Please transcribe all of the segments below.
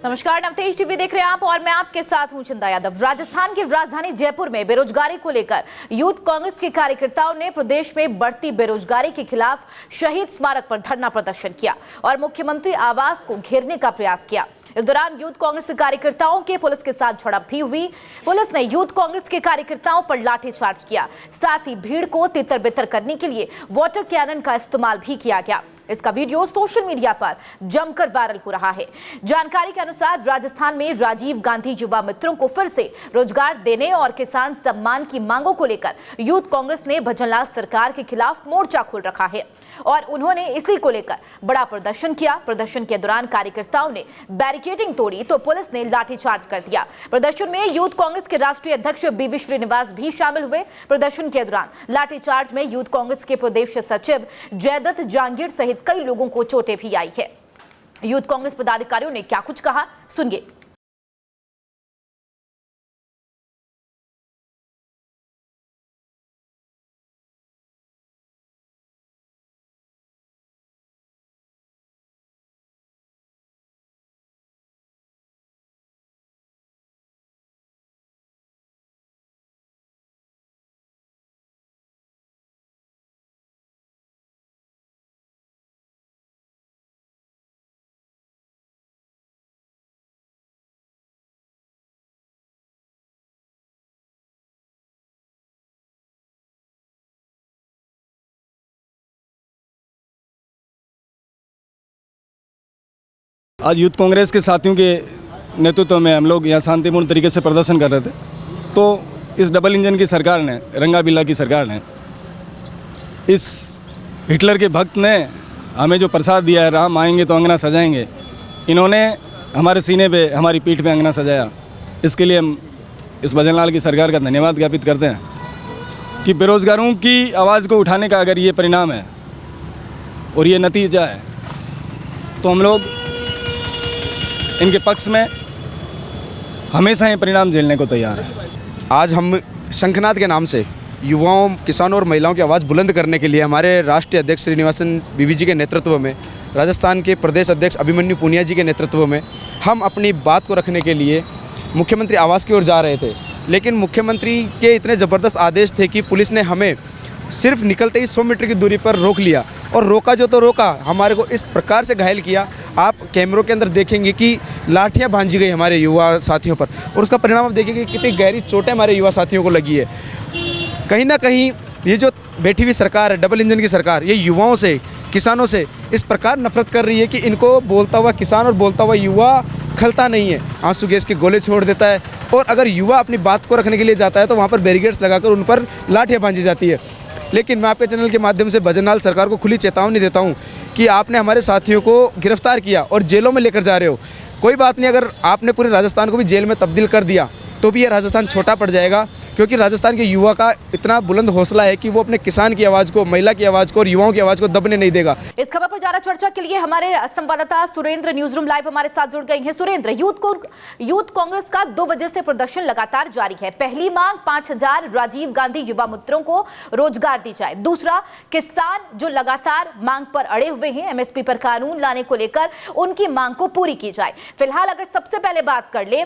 नमस्कार, नवतेज टीवी देख रहे हैं आप और मैं आपके साथ हूं चंदा यादव। राजस्थान की राजधानी जयपुर में बेरोजगारी को लेकर यूथ कांग्रेस के कार्यकर्ताओं ने प्रदेश में बढ़ती बेरोजगारी के खिलाफ शहीद स्मारक पर धरना प्रदर्शन किया और मुख्यमंत्री आवास को घेरने का प्रयास किया। इस दौरान यूथ कांग्रेस के कार्यकर्ताओं के पुलिस के साथ झड़प भी हुई। पुलिस ने यूथ कांग्रेस के कार्यकर्ताओं पर लाठीचार्ज किया, साथ ही भीड़ को तितर बितर करने के लिए वाटर कैनन का इस्तेमाल भी किया गया। इसका वीडियो सोशल मीडिया पर जमकर वायरल हो रहा है। जानकारी के अनुसार राजस्थान में राजीव गांधी युवा मित्रों को फिर से रोजगार देने और किसान सम्मान की मांगों को लेकर यूथ कांग्रेस ने भजनलाल सरकार के खिलाफ मोर्चा खोल रखा है और उन्होंने इसी को लेकर बड़ा प्रदर्शन किया। प्रदर्शन के दौरान कार्यकर्ताओं ने बैरिकेडिंग तोड़ी तो पुलिस ने लाठीचार्ज कर दिया। प्रदर्शन में यूथ कांग्रेस के राष्ट्रीय अध्यक्ष बीवी श्रीनिवास भी शामिल हुए। प्रदर्शन के दौरान लाठीचार्ज में यूथ कांग्रेस के प्रदेश सचिव जयदत्त जांगीर सहित कई लोगों को चोटें भी आई है। यूथ कांग्रेस पदाधिकारियों ने क्या कुछ कहा, सुनिए। आज यूथ कांग्रेस के साथियों के नेतृत्व में हम लोग यहाँ शांतिपूर्ण तरीके से प्रदर्शन कर रहे थे, तो इस डबल इंजन की सरकार ने, रंगाबिल्ला की सरकार ने, इस हिटलर के भक्त ने हमें जो प्रसाद दिया है, राम आएंगे तो अंगना सजाएंगे, इन्होंने हमारे सीने पे, हमारी पीठ पे अंगना सजाया। इसके लिए हम इस भजनलाल की सरकार का धन्यवाद ज्ञापित करते हैं कि बेरोजगारों की आवाज़ को उठाने का अगर ये परिणाम है और ये नतीजा है, तो हम लोग इनके पक्ष में हमेशा ये परिणाम झेलने को तैयार है। आज हम शंखनाद के नाम से युवाओं, किसानों और महिलाओं की आवाज़ बुलंद करने के लिए हमारे राष्ट्रीय अध्यक्ष श्रीनिवासन बीवी जी के नेतृत्व में, राजस्थान के प्रदेश अध्यक्ष अभिमन्यु पुनिया जी के नेतृत्व में हम अपनी बात को रखने के लिए मुख्यमंत्री आवास की ओर जा रहे थे। लेकिन मुख्यमंत्री के इतने ज़बरदस्त आदेश थे कि पुलिस ने हमें सिर्फ निकलते ही 100 मीटर की दूरी पर रोक लिया और रोका जो तो रोका, हमारे को इस प्रकार से घायल किया। आप कैमरों के अंदर देखेंगे कि लाठियां भांजी गई हमारे युवा साथियों पर और उसका परिणाम आप देखेंगे कि कितनी गहरी चोटें हमारे युवा साथियों को लगी है। कहीं ना कहीं ये जो बैठी हुई सरकार है, डबल इंजन की सरकार, ये युवाओं से, किसानों से इस प्रकार नफरत कर रही है कि इनको बोलता हुआ किसान और बोलता हुआ युवा खलता नहीं है, आंसू गैस के गोले छोड़ देता है। और अगर युवा अपनी बात को रखने के लिए जाता है तो वहाँ पर बैरिकेड्स लगाकर उन पर लाठियाँ भांजी जाती है। लेकिन मैं आपके चैनल के माध्यम से भजनलाल सरकार को खुली चेतावनी देता हूं कि आपने हमारे साथियों को गिरफ्तार किया और जेलों में लेकर जा रहे हो। कोई बात नहीं, अगर आपने पूरे राजस्थान को भी जेल में तब्दील कर दिया तो भी ये राजस्थान छोटा पड़ जाएगा, क्योंकि राजस्थान के युवा का इतना बुलंद हौसला है कि वो अपने किसान की आवाज़ को, महिला की आवाज़ को और युवाओं की आवाज़ को दबने नहीं देगा। इस खबर पर ज्यादा चर्चा के लिए हमारे संवाददाता सुरेंद्र न्यूज रूम लाइव हमारे साथ जुड़ गए हैं। सुरेंद्र, यूथ कांग्रेस का 2 बजे से प्रदर्शन लगातार जारी है। पहली मांग 5000 राजीव गांधी युवा मित्रों को रोजगार दी जाए। दूसरा, किसान जो लगातार मांग पर अड़े हुए हैं, एमएसपी पर कानून लाने को लेकर उनकी मांग को पूरी की जाए। फिलहाल अगर सबसे पहले बात कर ले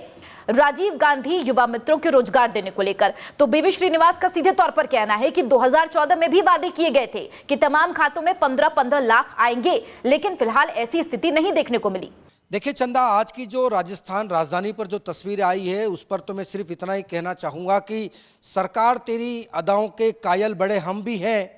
राजीव गांधी युवा मित्रों के रोजगार देने को लेकर, तो बीवी श्रीनिवास का सीधे तौर पर कहना है कि 2014 में भी वादे किए गए थे कि तमाम खातों में 15-15 लाख आएंगे, लेकिन फिलहाल ऐसी स्थिति नहीं देखने को मिली। देखिए चंदा, आज की जो राजस्थान राजधानी पर जो तस्वीर आई है उस पर तो मैं सिर्फ इतना ही कहना चाहूँगा कि सरकार तेरी अदाओं के कायल बड़े हम भी हैं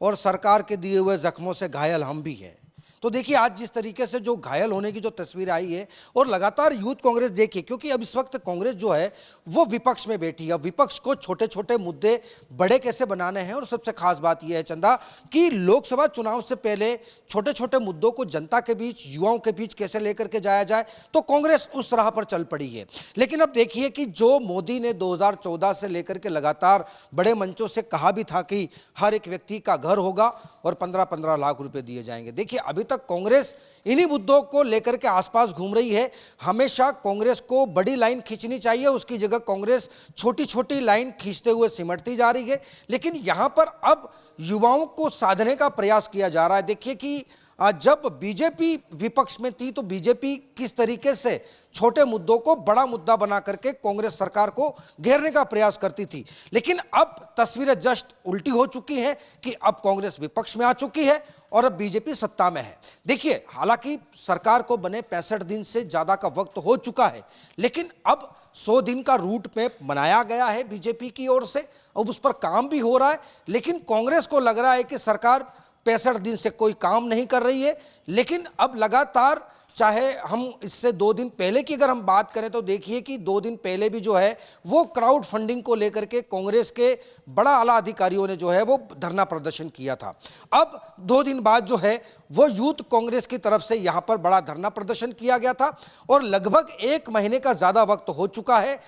और सरकार के दिए हुए जख्मों से घायल हम भी हैं। तो देखिए आज जिस तरीके से जो घायल होने की जो तस्वीर आई है और लगातार यूथ कांग्रेस देखिए, क्योंकि अब इस वक्त कांग्रेस जो है वो विपक्ष में बैठी है। विपक्ष को छोटे छोटे मुद्दे बड़े कैसे बनाने हैं, और सबसे खास बात यह है चंदा कि लोकसभा चुनाव से पहले छोटे छोटे मुद्दों को जनता के बीच, युवाओं के बीच कैसे लेकर के जाया जाए, तो कांग्रेस उस तरह पर चल पड़ी है। लेकिन अब देखिए कि जो मोदी ने 2014 से लेकर के लगातार बड़े मंचों से कहा भी था कि हर एक व्यक्ति का घर होगा और 15-15 लाख रुपए दिए जाएंगे। देखिए अभी तक कांग्रेस इन्हीं मुद्दों को लेकर के आसपास घूम रही है। हमेशा कांग्रेस को बड़ी लाइन खींचनी चाहिए, उसकी जगह कांग्रेस छोटी छोटी लाइन खींचते हुए सिमटती जा रही है। लेकिन यहां पर अब युवाओं को साधने का प्रयास किया जा रहा है। देखिए कि जब बीजेपी विपक्ष में थी तो बीजेपी किस तरीके से छोटे मुद्दों को बड़ा मुद्दा बना करके कांग्रेस सरकार को घेरने का प्रयास करती थी। लेकिन अब तस्वीरें जस्ट उल्टी हो चुकी हैं कि अब कांग्रेस विपक्ष में आ चुकी है और अब बीजेपी सत्ता में है। देखिए, हालांकि सरकार को बने 65 दिन से ज़्यादा का वक्त हो चुका है, लेकिन अब 100 दिन का रूट मैप बनाया गया है बीजेपी की ओर से, अब उस पर काम भी हो रहा है। लेकिन कांग्रेस को लग रहा है कि सरकार 65 दिन से कोई काम नहीं कर रही है। लेकिन अब लगातार, चाहे हम इससे 2 दिन पहले की अगर हम बात करें तो देखिए कि 2 दिन पहले भी जो है वो क्राउड फंडिंग को लेकर के कांग्रेस के बड़ा आला अधिकारियों ने जो है वो धरना प्रदर्शन किया था। अब 2 दिन बाद जो है वो यूथ कांग्रेस की तरफ से यहाँ पर बड़ा धरना प्रदर्शन किया गया था और लगभग 1 महीने का ज़्यादा वक्त हो चुका है।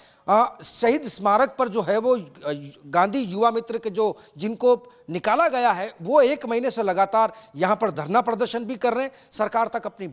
शहीद स्मारक पर जो है वो गांधी युवा मित्र के जो जिनको निकाला गया है वो 1 महीने से लगातार यहाँ पर धरना प्रदर्शन भी कर रहे हैं। सरकार तक अपनी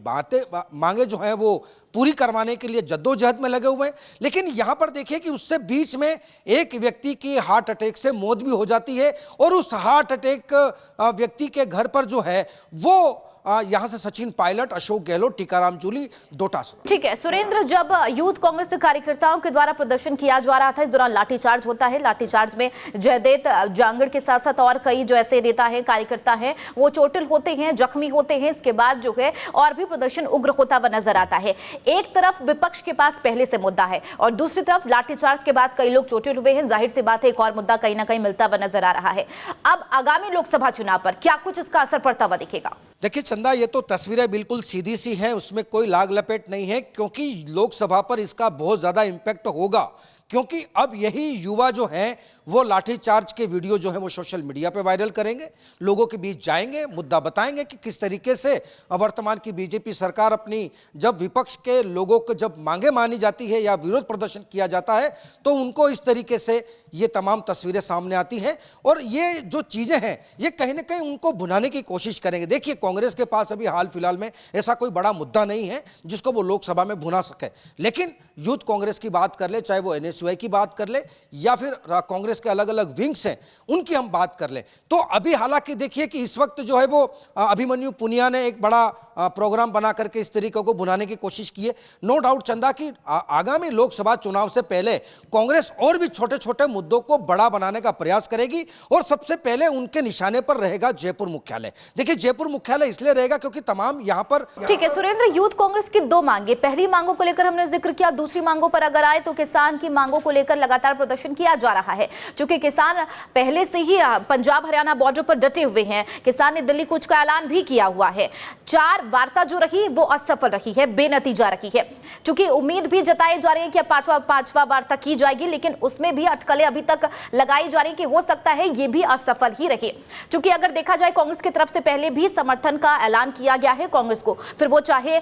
मांगे जो है वो पूरी करवाने के लिए जद्दोजहद में लगे हुए हैं। लेकिन यहाँ पर देखिए कि उससे बीच में एक व्यक्ति की हार्ट अटैक से मौत भी हो जाती है और उस हार्ट अटैक व्यक्ति के घर पर जो है वो यहाँ से सचिन पायलट, अशोक गहलोत, टीकाराम जूली, डोटासरा। ठीक है सुरेंद्र, जब यूथ कांग्रेस के कार्यकर्ताओं के द्वारा प्रदर्शन किया जा रहा था, इस दौरान लाठीचार्ज होता है। लाठीचार्ज में जयदेव जांगड़ के साथ साथ और कई जो ऐसे नेता हैं, कार्यकर्ता हैं, वो चोटिल होते हैं, जख्मी होते हैं। इसके बाद जो है और भी प्रदर्शन उग्र होता हुआ नजर आता है। एक तरफ विपक्ष के पास पहले से मुद्दा है और दूसरी तरफ लाठीचार्ज के बाद कई लोग चोटिल हुए हैं। जाहिर सी बात है एक और मुद्दा कहीं ना कहीं मिलता हुआ नजर आ रहा है। अब आगामी लोकसभा चुनाव पर क्या कुछ इसका असर पड़ता हुआ दिखेगा? देखिए चंदा, ये तो तस्वीरें बिल्कुल सीधी सी हैं, उसमें कोई लाग लपेट नहीं है, क्योंकि लोकसभा पर इसका बहुत ज़्यादा इम्पैक्ट होगा। क्योंकि अब यही युवा जो हैं वो लाठीचार्ज के वीडियो जो है वो सोशल मीडिया पे वायरल करेंगे, लोगों के बीच जाएंगे, मुद्दा बताएंगे कि किस तरीके से वर्तमान की बीजेपी सरकार अपनी, जब विपक्ष के लोगों को जब मांगे मानी जाती है या विरोध प्रदर्शन किया जाता है तो उनको इस तरीके से ये तमाम तस्वीरें सामने आती हैं और ये जो चीज़ें हैं ये कहीं ना कहीं उनको भुनाने की कोशिश करेंगे। देखिए, कांग्रेस के पास अभी हाल फिलहाल में ऐसा कोई बड़ा मुद्दा नहीं है जिसको वो लोकसभा में भुना सके। लेकिन यूथ कांग्रेस की बात कर ले, चाहे वो NSUI की बात कर ले या फिर कांग्रेस के अलग अलग विंग्स हैं उनकी हम बात कर ले, तो अभी हालांकि देखिए कि इस वक्त जो है वो अभिमन्यु पुनिया ने एक बड़ा प्रोग्राम बना करके इस तरीके को भुनाने की कोशिश की है। नो डाउट चंदा कि आगामी लोकसभा चुनाव से पहले कांग्रेस और भी छोटे छोटे मुद्दों को बड़ा बनाने का प्रयास करेगी और सबसे पहले उनके निशाने पर रहेगा जयपुर मुख्यालय। देखिए, जयपुर मुख्यालय इसलिए रहेगा क्योंकि तमाम यहाँ पर। ठीक है सुरेंद्र, यूथ कांग्रेस की 2 मांगे, पहली मांगों को लेकर हमने जिक्र किया, दूसरी मांगों पर अगर आए तो किसान की मांगों को लेकर लगातार प्रदर्शन किया जा रहा है। चूंकि किसान पहले से ही पंजाब हरियाणा बॉर्डर पर डटे हुए हैं, किसान ने दिल्ली कूच का ऐलान भी किया हुआ है। 4 वार्ता जो रही वो असफल रही है, बेनतीजा रही है। चूंकि उम्मीद भी जताई जा रही है कि पांचवा वार्ता की जाएगी, लेकिन उसमें भी अटकलें अभी तक लगाई जा रही है कि हो सकता है ये भी असफल ही रहे। चूंकि अगर देखा जाए कांग्रेस की तरफ से पहले भी समर्थन का ऐलान किया गया है कांग्रेस को, फिर वो चाहे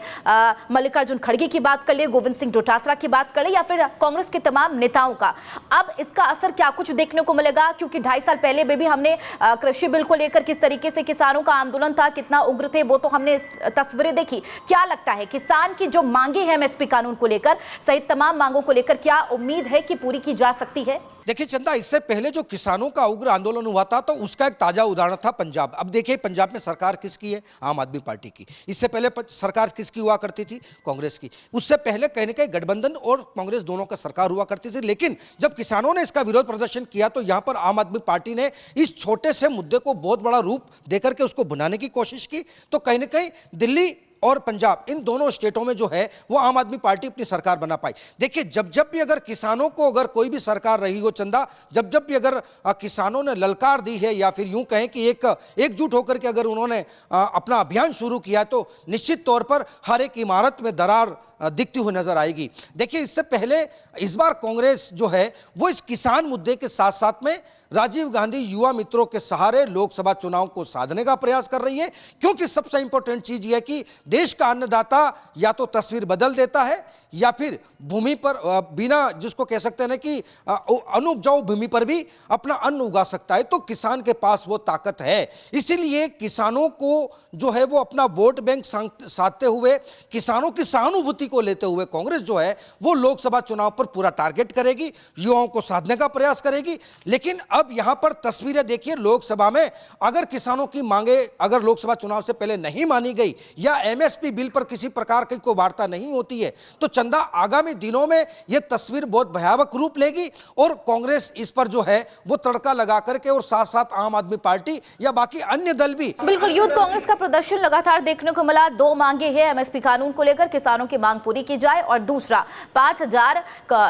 मल्लिकार्जुन खड़गे की बात कर ले, गोविंद सिंह डोटासरा की बात कर ले या फिर कांग्रेस के तमाम नेताओं का। अब इसका असर क्या कुछ देखने को मिलेगा? क्योंकि 2.5 साल पहले भी हमने कृषि बिल को लेकर किस तरीके से किसानों का आंदोलन था, कितना उग्र थे, वो तो हमने तस्वीरें देखी। क्या लगता है किसान की जो मांगे हैं MSP कानून को लेकर सहित तमाम मांगों को लेकर क्या उम्मीद है कि पूरी की जा सकती है? देखिए चंदा, इससे पहले जो किसानों का उग्र आंदोलन हुआ था तो उसका एक ताजा उदाहरण था पंजाब। अब देखिए पंजाब में सरकार किसकी है? आम आदमी पार्टी की। इससे पहले सरकार किसकी हुआ करती थी? कांग्रेस की। उससे पहले कहीं ना कहीं गठबंधन और कांग्रेस दोनों का सरकार हुआ करती थी। लेकिन जब किसानों ने इसका विरोध प्रदर्शन किया तो यहाँ पर आम आदमी पार्टी ने इस छोटे से मुद्दे को बहुत बड़ा रूप देकर के उसको बनाने की कोशिश की। तो कहीं ना कहीं दिल्ली और पंजाब, इन दोनों स्टेटों में जो है वो आम आदमी पार्टी अपनी सरकार बना पाई। देखिए, जब भी अगर किसानों को अगर कोई भी सरकार रही हो चंदा, जब भी अगर किसानों ने ललकार दी है या फिर यूं कहें कि एकजुट होकर के अगर उन्होंने अपना अभियान शुरू किया तो निश्चित तौर पर हर एक इमारत में दरार दिखती हुई नजर आएगी। देखिए, इससे पहले इस बार कांग्रेस जो है वो इस किसान मुद्दे के साथ साथ में राजीव गांधी युवा मित्रों के सहारे लोकसभा चुनाव को साधने का प्रयास कर रही है, क्योंकि सबसे इंपॉर्टेंट चीज यह है कि देश का अन्नदाता या तो तस्वीर बदल देता है या फिर भूमि पर बिना, जिसको कह सकते हैं ना कि अनुपजाऊ भूमि पर भी अपना अन्न उगा सकता है, तो किसान के पास वो ताकत है। इसीलिए किसानों को जो है वो अपना वोट बैंक साधते हुए, किसानों की सहानुभूति को लेते हुए कांग्रेस जो है वो लोकसभा चुनाव पर पूरा टारगेट करेगी, युवाओं को साधने का प्रयास करेगी। लेकिन अब यहां पर तस्वीरें देखिए, लोकसभा में अगर किसानों की मांगे अगर लोकसभा चुनाव से पहले नहीं मानी गई या एमएसपी बिल पर किसी प्रकार की कोई वार्ता नहीं होती है, तो चंदा आगामी दिनों में यह तस्वीर बहुत भयावह रूप लेगी और कांग्रेस इस पर जो है वो तड़का लगा करके, और साथ साथ आम आदमी पार्टी या बाकी अन्य दल भी। बिल्कुल, यूथ कांग्रेस का प्रदर्शन लगातार देखने को मिला। दो मांगे हैं, एमएसपी कानून को लेकर किसानों की मांग पूरी की जाए और दूसरा 5000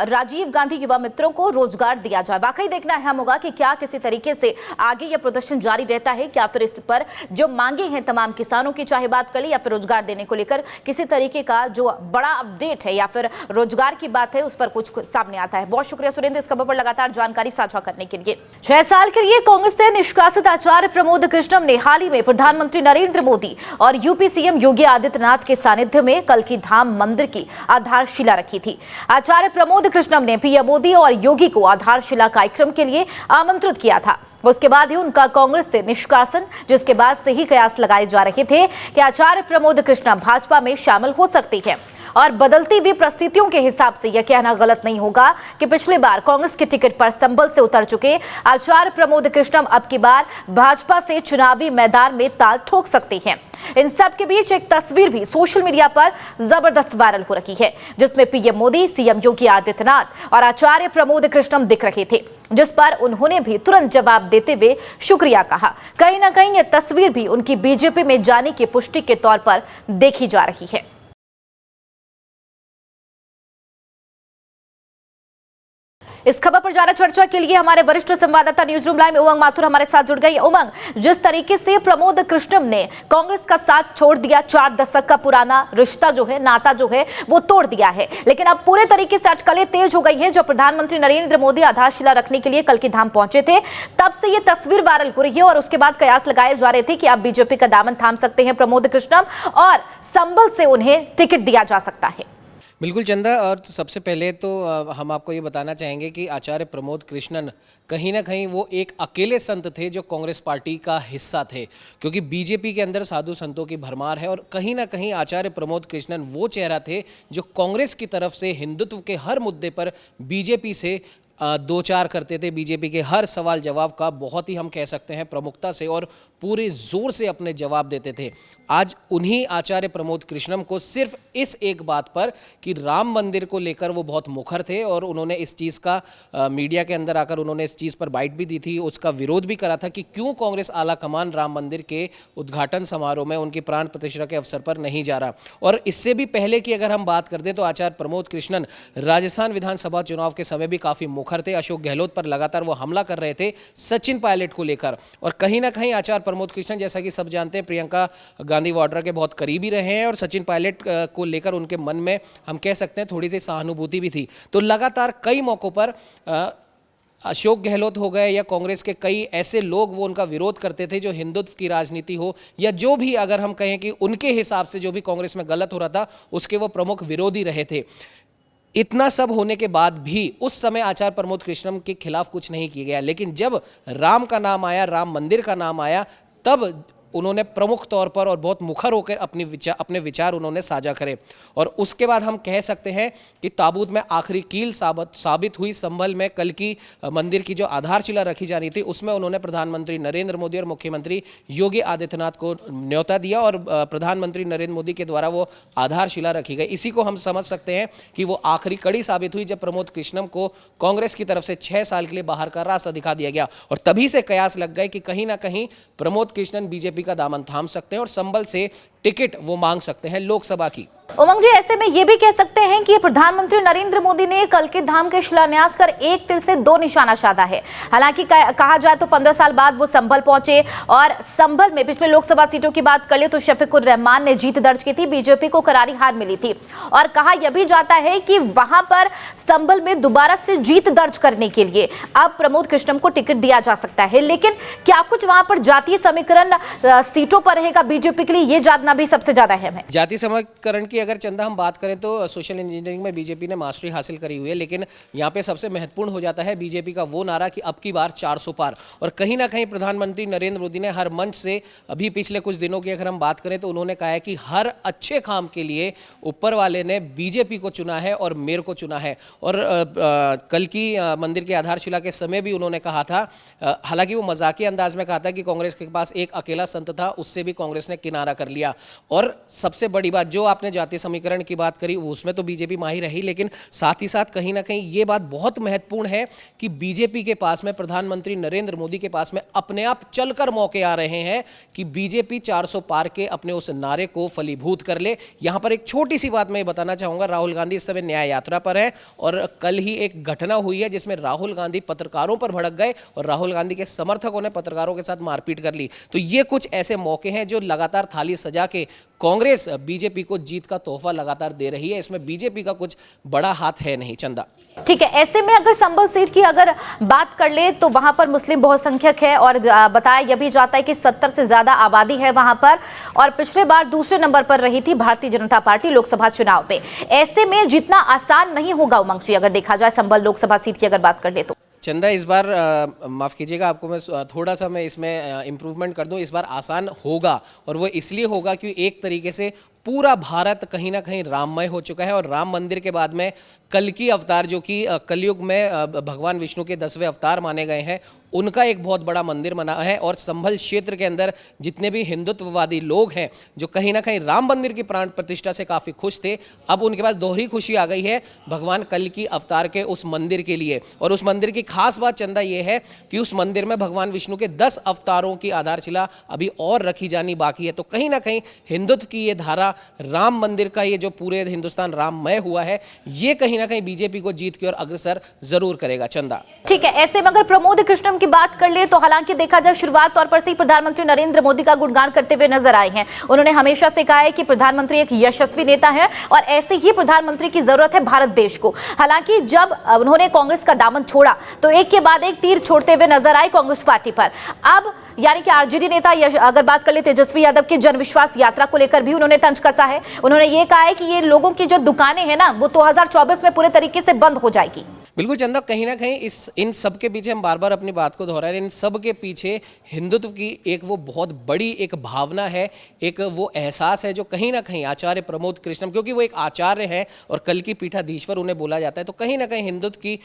राजीव गांधी युवा मित्रों को रोजगार दिया जाए। वाकई देखना अहम होगा कि क्या किसी तरीके से आगे यह प्रदर्शन जारी रहता है, क्या फिर इस पर जो मांगे हैं तमाम किसानों की, चाहे बात कर ली या फिर रोजगार देने को लेकर किसी तरीके का जो बड़ा अपडेट है या फिर रोजगार की बात है उस पर कुछ सामने आता है। बहुत शुक्रिया सुरेंद्र इस खबर पर लगातार जानकारी साझा करने के लिए। 6 साल के लिए कांग्रेस से निष्कासित आचार्य प्रमोद कृष्णम ने हाल ही में प्रधानमंत्री नरेंद्र मोदी और यूपी सीएम योगी आदित्यनाथ के सानिध्य में कल्की धाम मंदिर की आधारशिला रखी थी। आचार्य प्रमोद कृष्णम ने पीएम मोदी और योगी को आधारशिला कार्यक्रम के लिए आमंत्रित किया था। उसके बाद ही उनका कांग्रेस से निष्कासन, जिसके बाद से ही कयास लगाए जा रहे थे कि आचार्य प्रमोद कृष्णम भाजपा में शामिल हो सकती है। और बदलती हुई परिस्थितियों के हिसाब से यह कहना गलत नहीं होगा कि पिछली बार कांग्रेस के टिकट पर संभल से उतर चुके आचार्य प्रमोद कृष्णम अब की बार भाजपा से चुनावी मैदान में ताल ठोक सकते हैं। इन सब के बीच एक तस्वीर भी सोशल मीडिया पर जबरदस्त वायरल हो रही है, जिसमें पीएम मोदी, सीएम योगी आदित्यनाथ और आचार्य प्रमोद कृष्णम दिख रहे थे, जिस पर उन्होंने भी तुरंत जवाब देते हुए शुक्रिया कहा। कहीं ना कहीं यह तस्वीर भी उनकी बीजेपी में जाने की पुष्टि के तौर पर देखी जा रही है। इस खबर पर ज्यादा चर्चा के लिए हमारे वरिष्ठ संवाददाता न्यूज रूम लाइव में उमंग माथुर हमारे साथ जुड़ गई। उमंग, जिस तरीके से प्रमोद कृष्णम ने कांग्रेस का साथ छोड़ दिया, 4 दशक का पुराना रिश्ता जो है, नाता जो है वो तोड़ दिया है, लेकिन अब पूरे तरीके से अटकलें तेज हो गई हैं। जो प्रधानमंत्री नरेंद्र मोदी आधारशिला रखने के लिए कल्की धाम पहुंचे थे, तब से ये तस्वीर वायरल हो रही है और उसके बाद कयास लगाए जा रहे थे कि अब बीजेपी का दामन थाम सकते हैं प्रमोद कृष्णम और संभल से उन्हें टिकट दिया जा सकता है। बिल्कुल चंदा, और सबसे पहले तो हम आपको ये बताना चाहेंगे कि आचार्य प्रमोद कृष्णन कहीं ना कहीं वो एक अकेले संत थे जो कांग्रेस पार्टी का हिस्सा थे, क्योंकि बीजेपी के अंदर साधु संतों की भरमार है। और कहीं ना कहीं आचार्य प्रमोद कृष्णन वो चेहरा थे जो कांग्रेस की तरफ से हिंदुत्व के हर मुद्दे पर बीजेपी से दो चार करते थे। बीजेपी के हर सवाल जवाब का बहुत ही हम कह सकते हैं प्रमुखता से और पूरे जोर से अपने जवाब देते थे। आज उन्हीं आचार्य प्रमोद कृष्णम को सिर्फ इस एक बात पर कि राम मंदिर को लेकर वो बहुत मुखर थे और उन्होंने इस चीज़ का मीडिया के अंदर आकर उन्होंने इस चीज़ पर बाइट भी दी थी, उसका विरोध भी करा था कि क्यों कांग्रेस आला कमान राम मंदिर के उद्घाटन समारोह में उनकी प्राण प्रतिष्ठा के अवसर पर नहीं जा रहा। और इससे भी पहले की अगर हम बात कर दें तो आचार्य प्रमोद कृष्णन राजस्थान विधानसभा चुनाव के समय भी काफ़ी मुखर थे। अशोक गहलोत पर लगातार वो हमला कर रहे थे सचिन पायलट को लेकर, और कहीं ना कहीं आचार्य प्रमोद कृष्णन, जैसा कि सब जानते हैं, प्रियंका गांधी वाड्रा के बहुत करीबी रहे हैं और सचिन पायलट को लेकर उनके मन में हम कह सकते हैं थोड़ी सी सहानुभूति भी थी। तो लगातार कई मौकों पर अशोक गहलोत हो गए या कांग्रेस के कई ऐसे लोग वो उनका विरोध करते थे जो हिंदुत्व की राजनीति हो या जो भी, अगर हम कहें कि उनके हिसाब से जो भी कांग्रेस में गलत हो रहा था उसके वो प्रमुख विरोधी रहे थे। इतना सब होने के बाद भी उस समय आचार्य प्रमोद कृष्णम के खिलाफ कुछ नहीं किया गया, लेकिन जब राम का नाम आया, राम मंदिर का नाम आया, तब उन्होंने प्रमुख तौर पर और बहुत मुखर होकर अपने विचार उन्होंने साझा करे। और उसके बाद हम कह सकते हैं कि ताबूत में आखिरी कील साबित हुई संभल में कल की मंदिर की जो आधारशिला रखी जानी थी उसमें उन्होंने प्रधानमंत्री नरेंद्र मोदी और मुख्यमंत्री योगी आदित्यनाथ को न्योता दिया और प्रधानमंत्री नरेंद्र मोदी के द्वारा वो आधारशिला रखी गई। इसी को हम समझ सकते हैं कि वो आखिरी कड़ी साबित हुई जब प्रमोद कृष्णम को कांग्रेस की तरफ से 6 साल के लिए बाहर का रास्ता दिखा दिया गया। और तभी से कयास लग गए कि कहीं ना कहीं प्रमोद कृष्णन बीजेपी का दामन थाम सकते हैं और संभल से टिकट वो मांग सकते हैं लोकसभा की। उमंग जी, ऐसे में ये भी कह सकते हैं कि प्रधानमंत्री नरेंद्र मोदी ने कल्की धाम के शिलान्यास कर एक तीर से 2 निशाना साधा है। हालांकि कहा जाए तो 15 साल बाद वो संभल पहुंचे और संभल में पिछले लोकसभा सीटों की बात कर ले तो शफीकुर रहमान ने जीत दर्ज की थी, बीजेपी को करारी हार मिली थी। और कहा यह भी जाता है कि वहां पर संभल में दोबारा से जीत दर्ज करने के लिए अब प्रमोद कृष्णम को टिकट दिया जा सकता है। लेकिन क्या कुछ वहां पर जातीय समीकरण सीटों पर रहेगा बीजेपी के लिए, ये जानना भी सबसे ज्यादा अहम है। जातीय समीकरण की की अगर चंदा हम बात करें तो सोशल इंजीनियरिंग में बीजेपी ने मास्टरी हासिल करी हुई है, लेकिन यहाँ पे सबसे महत्वपूर्ण हो जाता है बीजेपी का वो नारा कि अब की बार 400 पार। और कहीं ना कहीं प्रधानमंत्री नरेंद्र मोदी ने हर मंच से अभी पिछले कुछ दिनों की अगर हम बात करें तो उन्होंने कहा है कि हर अच्छे काम के लिए ऊपर वाले ने बीजेपी को चुना है और मेरे को चुना है। और कल की मंदिर की आधारशिला के समय भी उन्होंने कहा था, हालांकि वो मजाकिया अंदाज में कहा था कि कांग्रेस के पास एक अकेला संत था, उससे भी कांग्रेस ने किनारा कर लिया। और सबसे बड़ी बात जो आपने जातीय समीकरण की बात करी उसमें तो बीजेपी माहिर रही, लेकिन साथ ही साथ कहीं ना कहीं ये बात बहुत महत्वपूर्ण है कि बीजेपी के पास में, प्रधानमंत्री नरेंद्र मोदी के पास में अपने आप चलकर मौके आ रहे हैं कि बीजेपी 400 पार के अपने उस नारे को फलीभूत कर ले। यहां पर एक छोटी सी बात मैं बताना चाहूंगा, राहुल गांधी इस समय न्याय यात्रा पर है और कल ही एक घटना हुई है जिसमें राहुल गांधी पत्रकारों पर भड़क गए और राहुल गांधी के समर्थकों ने पत्रकारों के साथ मारपीट कर ली। तो ये कुछ ऐसे मौके हैं जो लगातार थाली सजा के कांग्रेस बीजेपी को जीत का तोहफा लगातार दे रही है। इसमें बीजेपी का कुछ बड़ा हाथ है नहीं। चंदा, ठीक है, ऐसे में अगर संभल सीट की अगर बात कर ले तो वहां पर मुस्लिम बहुसंख्यक है और बताया यह भी जाता है कि 70 से ज्यादा आबादी है वहां पर, और पिछले बार दूसरे नंबर पर रही थी भारतीय जनता पार्टी लोकसभा चुनाव में। ऐसे में जितना आसान नहीं होगा उमंग जी, अगर देखा जाए संभल लोकसभा सीट की अगर बात कर ले तो। चंदा, इस बार माफ़ कीजिएगा आपको, मैं थोड़ा सा मैं इसमें इम्प्रूवमेंट कर दूं। इस बार आसान होगा और वो इसलिए होगा कि एक तरीके से पूरा भारत कहीं ना कहीं राममय हो चुका है और राम मंदिर के बाद में कल्कि अवतार, जो कि कलयुग में भगवान विष्णु के 10वें अवतार माने गए हैं, उनका एक बहुत बड़ा मंदिर बना है। और संभल क्षेत्र के अंदर जितने भी हिंदुत्ववादी लोग हैं जो कहीं ना कहीं राम मंदिर की प्राण प्रतिष्ठा से काफ़ी खुश थे, अब उनके पास दोहरी खुशी आ गई है भगवान कल्कि अवतार के उस मंदिर के लिए। और उस मंदिर की खास बात चंदा ये है कि उस मंदिर में भगवान विष्णु के 10 अवतारों की आधारशिला अभी और रखी जानी बाकी है। तो कहीं ना कहीं हिंदुत्व की ये धारा, राम मंदिर का ये जो पूरे हिंदुस्तान राममय हुआ है, ये कहीं ना कहीं बीजेपी को जीत की ओर अग्रसर जरूर करेगा। चंदा, ठीक है, ऐसे में अगर प्रमोद कृष्णन की बात कर ले तो हालांकि देखा जाए शुरुआत तौर पर से ही प्रधानमंत्री नरेंद्र मोदी का गुणगान करते हुए नजर आए हैं। उन्होंने हमेशा से कहा है कि प्रधानमंत्री एक यशस्वी नेता है और ऐसे ही प्रधानमंत्री की जरूरत है भारत देश को। हालांकि जब उन्होंने कांग्रेस का दामन छोड़ा तो एक के बाद एक तीर छोड़ते हुए नजर आए कांग्रेस पार्टी पर। अब यानी कि आरजेडी नेता अगर बात कर ले तेजस्वी यादव की जनविश्वास यात्रा को लेकर भी उन्होंने तंज कसा है। उन्होंने ये कहा है कि ये लोगों की जो दुकानें हैं ना, वो 2024 में पूरे तरीके से बंद हो जाएगी। बिल्कुल चंदा, कहीं ना कहीं इन सब के पीछे हम बार बार अपनी बात को दोहरा रहे हैं, इन सब के पीछे हिंदुत्व की एक वो बहुत बड़ी एक भावना है, एक वो एहसास है जो कहीं ना कहीं आचार्य प्रमोद कृष्णन, क्योंकि वो एक आचार्य हैं और कल की पीठाधीश्वर उन्हें बोला जाता है, तो कहीं ना कहीं हिंदुत्व की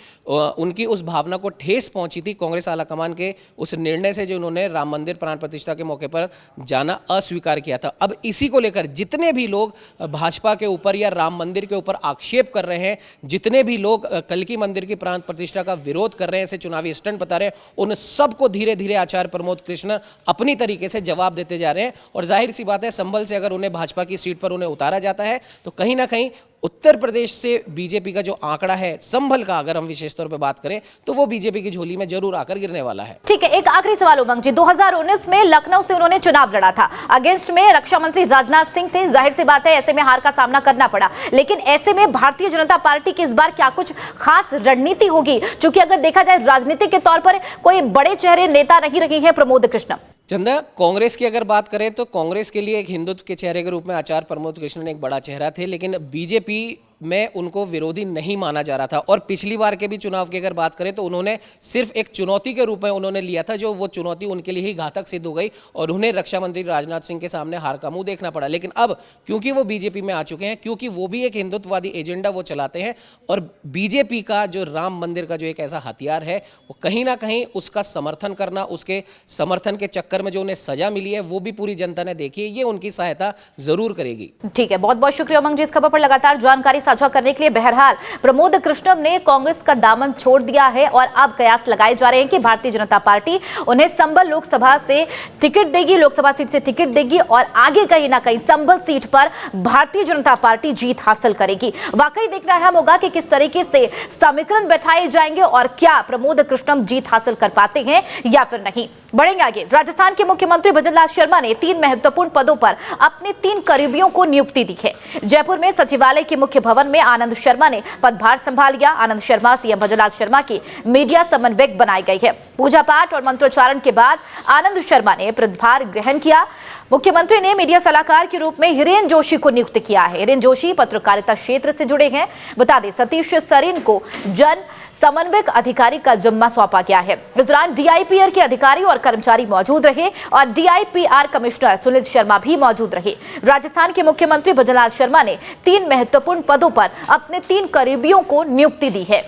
उनकी उस भावना को ठेस पहुंची थी कांग्रेस आलाकमान के उस निर्णय से जो उन्होंने राम मंदिर प्राण प्रतिष्ठा के मौके पर जाना अस्वीकार किया था। अब इसी को लेकर जितने भी लोग भाजपा के ऊपर या राम मंदिर के ऊपर आक्षेप कर रहे हैं, जितने भी लोग कल की मंदिर की प्राण प्रतिष्ठा का विरोध कर रहे हैं, इसे चुनावी स्टंट बता रहे हैं, उन सबको धीरे धीरे आचार्य प्रमोद कृष्णन अपनी तरीके से जवाब देते जा रहे हैं। और जाहिर सी बात है, संभल से अगर उन्हें भाजपा की सीट पर उन्हें उतारा जाता है तो कहीं ना कहीं उत्तर प्रदेश से बीजेपी का जो आंकड़ा है संभल का, अगर हम विशेष तौर पे बात करें तो वो बीजेपी की झोली में जरूर आकर गिरने वाला है। ठीक है, एक आखिरी सवाल उमंग जी, 2019 में लखनऊ से उन्होंने चुनाव लड़ा था, अगेंस्ट में रक्षा मंत्री राजनाथ सिंह थे। जाहिर सी बात है ऐसे में हार का सामना करना पड़ा, लेकिन ऐसे में भारतीय जनता पार्टी की इस बार क्या कुछ खास रणनीति होगी? क्योंकि अगर देखा जाए राजनीति के तौर पर कोई बड़े चेहरे नेता नहीं रही है प्रमोद कृष्णन। चंदा, कांग्रेस की अगर बात करें तो कांग्रेस के लिए एक हिंदुत्व के चेहरे के रूप में आचार्य प्रमोद कृष्णन एक बड़ा चेहरा थे, लेकिन बीजेपी में उनको विरोधी नहीं माना जा रहा था। और पिछली बार के भी चुनाव की अगर बात करें तो उन्होंने सिर्फ एक चुनौती के रूप में उन्होंने लिया था, जो वो चुनौती उनके लिए ही घातक सिद्ध हो गई और उन्हें रक्षा मंत्री राजनाथ सिंह के सामने हार का मुंह देखना पड़ा। लेकिन अब क्योंकि वो बीजेपी में आ चुके हैं, क्योंकि वो भी एक हिंदुत्ववादी एजेंडा वो चलाते हैं और बीजेपी का जो राम मंदिर का जो एक ऐसा हथियार है, वो कहीं ना कहीं उसका समर्थन करना, उसके समर्थन के चक्कर में जो उन्हें सजा मिली है वो भी पूरी जनता ने देखी है, ये उनकी सहायता जरूर करेगी। ठीक है, बहुत बहुत शुक्रिया उमंग जी इस खबर पर लगातार जानकारी साझा करने के लिए। बहरहाल प्रमोद कृष्णन ने कांग्रेस का दामन छोड़ दिया है और अब कयास लगाए जा रहे हैं कि भारतीय जनता पार्टी उन्हें संभल लोकसभा से टिकट देगी, लोकसभा सीट से टिकट देगी और आगे कहीं ना कहीं संभल सीट पर भारतीय जनता पार्टी जीत हासिल करेगी। वाकई देखना अहम होगा कि किस तरीके से समीकरण बैठाए जाएंगे और क्या प्रमोद कृष्णन जीत हासिल कर पाते हैं या फिर नहीं। बढ़ेंगे आगे। राजस्थान के मुख्यमंत्री भजनलाल शर्मा ने 3 महत्वपूर्ण पदों पर अपने 3 करीबियों को नियुक्ति दी है। जयपुर में सचिवालय के मुख्य भवन में आनंद शर्मा ने पदभार संभाल लिया। आनंद शर्मा सीएम भजनलाल शर्मा की मीडिया समन्वयक बनाई गई है। पूजा पाठ और मंत्रोच्चारण के बाद आनंद शर्मा ने पदभार ग्रहण किया। मुख्यमंत्री ने मीडिया सलाहकार के रूप में हिरेन जोशी को नियुक्त किया है। हिरेन जोशी पत्रकारिता क्षेत्र से जुड़े हैं। बता दें, सतीश सरीन को जन समन्वयक अधिकारी का जिम्मा सौंपा गया है। इस दौरान डीआईपीआर के अधिकारी और कर्मचारी मौजूद रहे और डीआईपीआर कमिश्नर सुनील शर्मा भी मौजूद रहे। राजस्थान के मुख्यमंत्री भजनलाल शर्मा ने 3 महत्वपूर्ण पदों पर अपने 3 करीबियों को नियुक्ति दी है।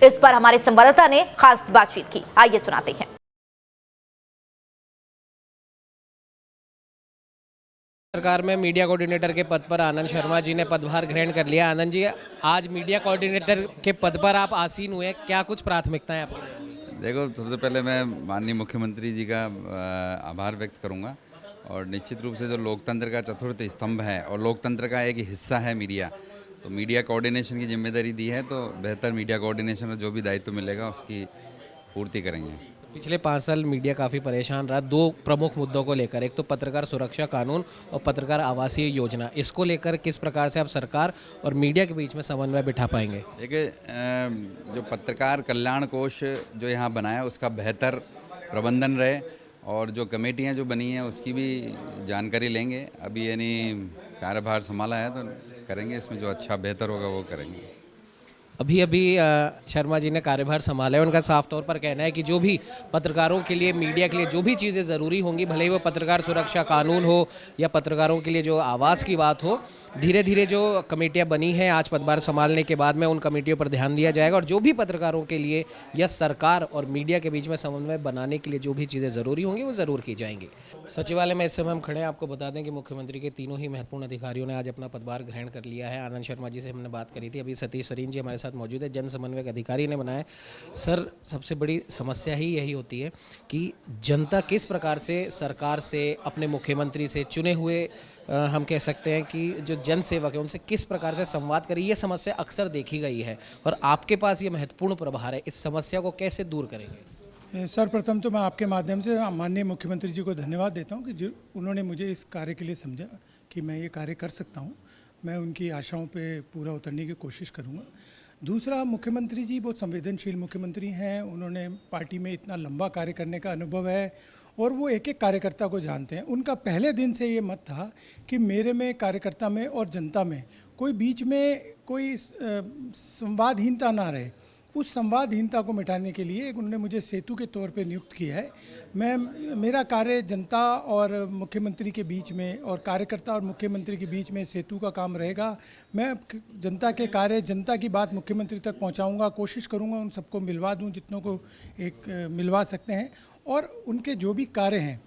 इस पर हमारे संवाददाता ने खास बातचीत की, आइए सुनाते हैं। सरकार में मीडिया कोऑर्डिनेटर के पद पर आनंद शर्मा जी ने पदभार ग्रहण कर लिया। आनंद जी, आज मीडिया कोऑर्डिनेटर के पद पर आप आसीन हुए, क्या कुछ प्राथमिकताएं आपकी? देखो, सबसे पहले मैं माननीय मुख्यमंत्री जी का आभार व्यक्त करूंगा और निश्चित रूप से जो लोकतंत्र का चतुर्थ स्तंभ है और लोकतंत्र का एक हिस्सा है मीडिया, तो मीडिया कोऑर्डिनेशन की जिम्मेदारी दी है, तो बेहतर मीडिया कोऑर्डिनेशन और जो भी दायित्व मिलेगा उसकी पूर्ति करेंगे। पिछले 5 साल मीडिया काफ़ी परेशान रहा 2 प्रमुख मुद्दों को लेकर। एक तो पत्रकार सुरक्षा कानून और पत्रकार आवासीय योजना। इसको लेकर किस प्रकार से आप सरकार और मीडिया के बीच में समन्वय बिठा पाएंगे? देखिए, जो पत्रकार कल्याण कोष जो यहाँ बना है उसका बेहतर प्रबंधन रहे और जो कमेटियाँ जो बनी हैं उसकी भी जानकारी लेंगे। अभी यानी कार्यभार संभाला है तो करेंगे, इसमें जो अच्छा बेहतर होगा वो करेंगे। अभी शर्मा जी ने कार्यभार संभाला है, उनका साफ तौर पर कहना है कि जो भी पत्रकारों के लिए, मीडिया के लिए जो भी चीज़ें ज़रूरी होंगी, भले ही वो पत्रकार सुरक्षा कानून हो या पत्रकारों के लिए जो आवाज़ की बात हो, धीरे धीरे जो कमेटियां बनी हैं आज पदभार संभालने के बाद में उन कमेटियों पर ध्यान दिया जाएगा और जो भी पत्रकारों के लिए या सरकार और मीडिया के बीच में समन्वय बनाने के लिए जो भी चीज़ें ज़रूरी होंगी वो ज़रूर की जाएंगी। सचिवालय में इस समय हम खड़े हैं। आपको बता दें कि मुख्यमंत्री के तीनों ही महत्वपूर्ण अधिकारियों ने आज अपना पदभार ग्रहण कर लिया है। आनंद शर्मा जी से हमने बात करी थी, अभी सतीश सरीन जी हमारे साथ मौजूद है, जन समन्वयक अधिकारी ने बनाया। सर, सबसे बड़ी समस्या ही यही होती है कि जनता किस प्रकार से सरकार से, अपने मुख्यमंत्री से, चुने हुए हम कह सकते हैं कि जो जन सेवक है उनसे किस प्रकार से संवाद करें, ये समस्या अक्सर देखी गई है और आपके पास ये महत्वपूर्ण प्रभार है। इस समस्या को कैसे दूर करेंगे? सर्वप्रथम तो मैं आपके माध्यम से माननीय मुख्यमंत्री जी को धन्यवाद देता हूं कि जो उन्होंने मुझे इस कार्य के लिए समझा कि मैं ये कार्य कर सकता हूं। मैं उनकी आशाओं पे पूरा उतरने की कोशिश करूंगा। दूसरा, मुख्यमंत्री जी बहुत संवेदनशील मुख्यमंत्री हैं। उन्होंने पार्टी में इतना लंबा कार्य करने का अनुभव है और वो एक एक कार्यकर्ता को जानते हैं। उनका पहले दिन से ये मत था कि मेरे में, कार्यकर्ता में और जनता में कोई बीच में कोई संवादहीनता ना रहे। उस संवादहीनता को मिटाने के लिए उन्होंने मुझे सेतु के तौर पे नियुक्त किया है। मेरा कार्य जनता और मुख्यमंत्री के बीच में और कार्यकर्ता और मुख्यमंत्री के बीच में सेतु का काम रहेगा। मैं जनता के कार्य, जनता की बात मुख्यमंत्री तक पहुंचाऊंगा, कोशिश करूंगा उन सबको मिलवा दूं जितनों को एक मिलवा सकते हैं और उनके जो भी कार्य हैं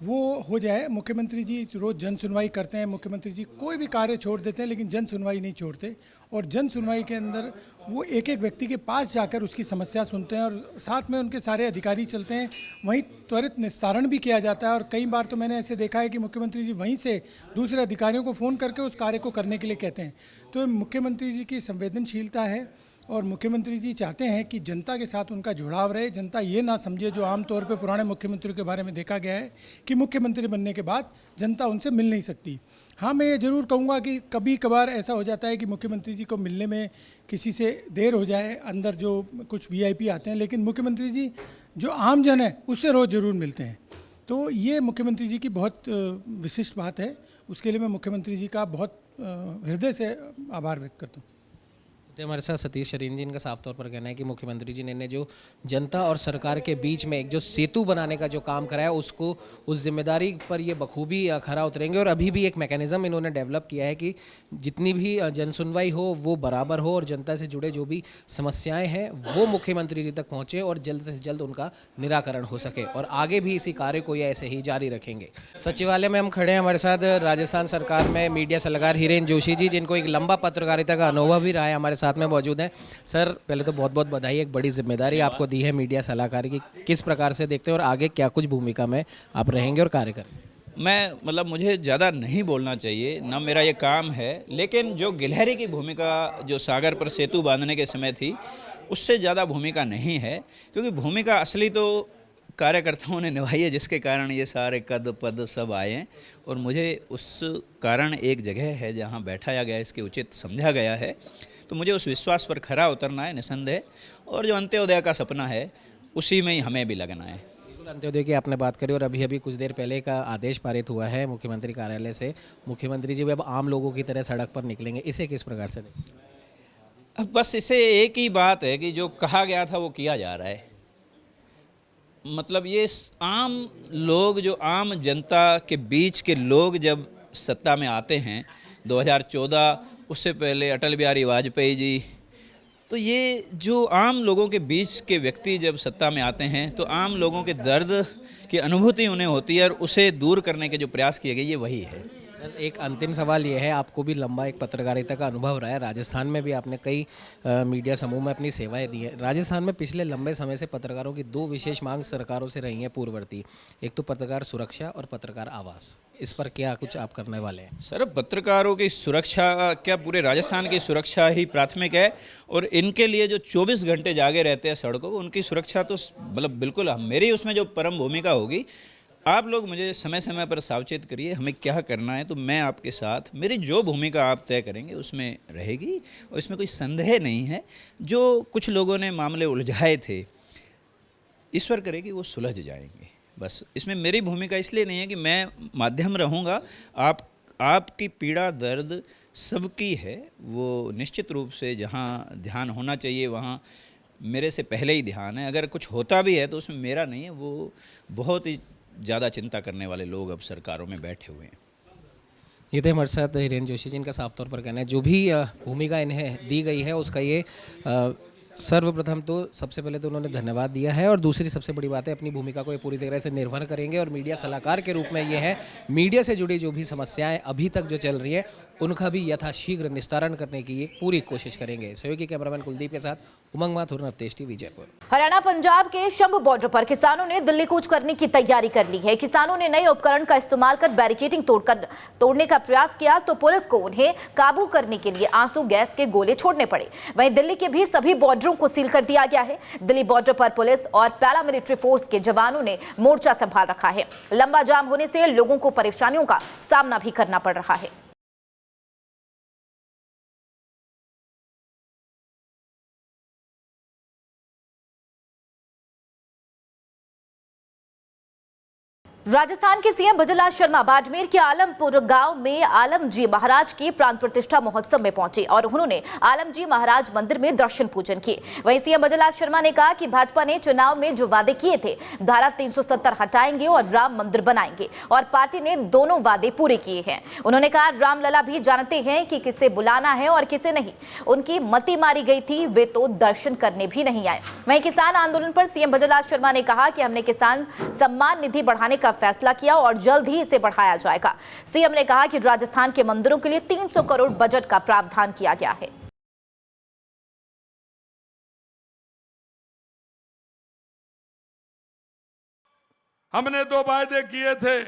वो हो जाए। मुख्यमंत्री जी रोज़ जन सुनवाई करते हैं। मुख्यमंत्री जी कोई भी कार्य छोड़ देते हैं लेकिन जन सुनवाई नहीं छोड़ते और जन सुनवाई के अंदर वो एक एक व्यक्ति के पास जाकर उसकी समस्या सुनते हैं और साथ में उनके सारे अधिकारी चलते हैं। वहीं त्वरित निस्तारण भी किया जाता है और कई बार तो मैंने ऐसे देखा है कि मुख्यमंत्री जी वहीं से दूसरे अधिकारियों को फ़ोन करके उस कार्य को करने के लिए कहते हैं। तो मुख्यमंत्री जी की संवेदनशीलता है और मुख्यमंत्री जी चाहते हैं कि जनता के साथ उनका जुड़ाव रहे। जनता ये ना समझे, जो आमतौर पे पुराने मुख्यमंत्रियों के बारे में देखा गया है कि मुख्यमंत्री बनने के बाद जनता उनसे मिल नहीं सकती। हाँ, मैं ये ज़रूर कहूँगा कि कभी कभार ऐसा हो जाता है कि मुख्यमंत्री जी को मिलने में किसी से देर हो जाए, अंदर जो कुछ वीआईपी आते हैं, लेकिन मुख्यमंत्री जी जो आम जन है उससे रोज़ ज़रूर मिलते हैं। तो ये मुख्यमंत्री जी की बहुत विशिष्ट बात है। उसके लिए मैं मुख्यमंत्री जी का बहुत हृदय से आभार व्यक्त करता हूँ। हमारे साथ सतीश सरीन जी, इनका साफ तौर पर कहना है कि मुख्यमंत्री जी ने जो जनता और सरकार के बीच में एक जो सेतु बनाने का जो काम कराया उसको, उस जिम्मेदारी पर ये बखूबी खरा उतरेंगे और अभी भी एक मैकेनिज्म इन्होंने डेवलप किया है कि जितनी भी जनसुनवाई हो वो बराबर हो और जनता से जुड़े जो भी समस्याएं हैं वो मुख्यमंत्री जी तक पहुँचे और जल्द से जल्द उनका निराकरण हो सके और आगे भी इसी कार्य को ये ऐसे ही जारी रखेंगे। सचिवालय में हम खड़े हैं, हमारे साथ राजस्थान सरकार में मीडिया सलाहकार हिरेन जोशी जी, जिनको एक लंबा पत्रकारिता का अनुभव भी रहा है, हमारे साथ में मौजूद हैं। सर, पहले तो बहुत बहुत बधाई, एक बड़ी जिम्मेदारी आपको दी है मीडिया सलाहकारी की। किस प्रकार से देखते हैं और आगे क्या कुछ भूमिका में आप रहेंगे और कार्य करेंगे? मैं मतलब मुझे ज़्यादा नहीं बोलना चाहिए, ना मेरा ये काम है, लेकिन जो गिलहरी की भूमिका जो सागर पर सेतु बांधने के समय थी उससे ज़्यादा भूमिका नहीं है, क्योंकि भूमिका असली तो कार्यकर्ताओं ने निभाई है, जिसके कारण ये सारे कद पद सब आए हैं और मुझे उस कारण एक जगह है जहाँ बैठाया गया, इसके उचित समझा गया है, तो मुझे उस विश्वास पर खरा उतरना है निसंदेह, और जो अंत्योदय का सपना है उसी में ही हमें भी लगना है। अंत्योदय की आपने बात करी और अभी अभी कुछ देर पहले का आदेश पारित हुआ है मुख्यमंत्री कार्यालय से, मुख्यमंत्री जी भी अब आम लोगों की तरह सड़क पर निकलेंगे, इसे किस प्रकार से देखें? अब बस इसे एक ही बात है कि जो कहा गया था वो किया जा रहा है। मतलब ये आम लोग, जो आम जनता के बीच के लोग जब सत्ता में आते हैं 2014, उससे पहले अटल बिहारी वाजपेयी जी, तो ये जो आम लोगों के बीच के व्यक्ति जब सत्ता में आते हैं तो आम लोगों के दर्द की अनुभूति उन्हें होती है और उसे दूर करने के जो प्रयास किए गए ये वही है। सर, एक अंतिम सवाल ये है, आपको भी लंबा एक पत्रकारिता का अनुभव रहा है, राजस्थान में भी आपने कई मीडिया समूह में अपनी सेवाएं दी हैं। राजस्थान में पिछले लंबे समय से पत्रकारों की दो विशेष मांग सरकारों से रही हैं पूर्ववर्ती, एक तो पत्रकार सुरक्षा और पत्रकार आवास, इस पर क्या कुछ आप करने वाले हैं? सर, पत्रकारों की सुरक्षा क्या, पूरे राजस्थान की सुरक्षा ही प्राथमिक है और इनके लिए जो 24 घंटे जागे रहते हैं सड़कों, उनकी सुरक्षा तो मतलब बिल्कुल मेरी उसमें जो परम भूमिका होगी। आप लोग मुझे समय समय पर सावचेत करिए हमें क्या करना है, तो मैं आपके साथ, मेरी जो भूमिका आप तय करेंगे उसमें रहेगी और इसमें कोई संदेह नहीं है। जो कुछ लोगों ने मामले उलझाए थे, ईश्वर करे कि वो सुलझ जाएंगे। बस इसमें मेरी भूमिका इसलिए नहीं है कि मैं माध्यम रहूँगा, आपकी पीड़ा दर्द सबकी है, वो निश्चित रूप से जहाँ ध्यान होना चाहिए वहाँ मेरे से पहले ही ध्यान है। अगर कुछ होता भी है तो उसमें मेरा नहीं है, वो बहुत ही ज़्यादा चिंता करने वाले लोग अब सरकारों में बैठे हुए हैं। ये थे हमारे साथ हिरेन जोशी जी, इनका साफ तौर पर कहना है जो भी भूमिका इन्हें दी गई है उसका ये सर्वप्रथम तो सबसे पहले तो उन्होंने धन्यवाद दिया है और दूसरी सबसे बड़ी बात है अपनी भूमिका को ये पूरी तरह से निर्भर करेंगे और मीडिया सलाहकार के रूप में ये है मीडिया से जुड़ी जो भी समस्याएं अभी तक जो चल रही है उनका भी यथाशीघ्र निस्तारण करने की ये पूरी कोशिश करेंगे। सहयोगी कैमरामैन कुलदीप के साथ उमंग माथुर, नवतेज टीवी, जयपुर। हरियाणा पंजाब के शंभू बॉर्डर पर किसानों ने दिल्ली कूच करने की तैयारी कर ली है। किसानों ने नए उपकरण का इस्तेमाल कर बैरिकेडिंग तोड़ने का प्रयास किया तो पुलिस को उन्हें काबू करने के लिए आंसू गैस के गोले छोड़ने पड़े। वहीं दिल्ली के भी सभी बॉर्डरों को सील कर दिया गया है। दिल्ली बॉर्डर पर पुलिस और पैरामिलिट्री फोर्स के जवानों ने मोर्चा संभाल रखा है। लंबा जाम होने से लोगों को परेशानियों का सामना भी करना पड़ रहा है। राजस्थान के सीएम भजनलाल शर्मा बाड़मेर के आलमपुर गांव में आलमजी महाराज के प्राण प्रतिष्ठा महोत्सव में पहुंचे और उन्होंने आलमजी महाराज मंदिर में दर्शन पूजन किए। वहीं सीएम भजनलाल शर्मा ने कहा कि भाजपा ने चुनाव में जो वादे किए थे, धारा 370 हटाएंगे और राम मंदिर बनाएंगे और पार्टी ने दोनों वादे पूरे किए हैं। उन्होंने कहा रामलला भी जानते हैं कि किसे बुलाना है और किसे नहीं। उनकी मती मारी गई थी, वे तो दर्शन करने भी नहीं आए। वहीं किसान आंदोलन पर सीएम भजनलाल शर्मा ने कहा कि हमने किसान सम्मान निधि बढ़ाने का फैसला किया और जल्द ही इसे बढ़ाया जाएगा। सीएम ने कहा कि राजस्थान के मंदिरों के लिए 300 करोड़ बजट का प्रावधान किया गया है। हमने 2 वायदे किए थे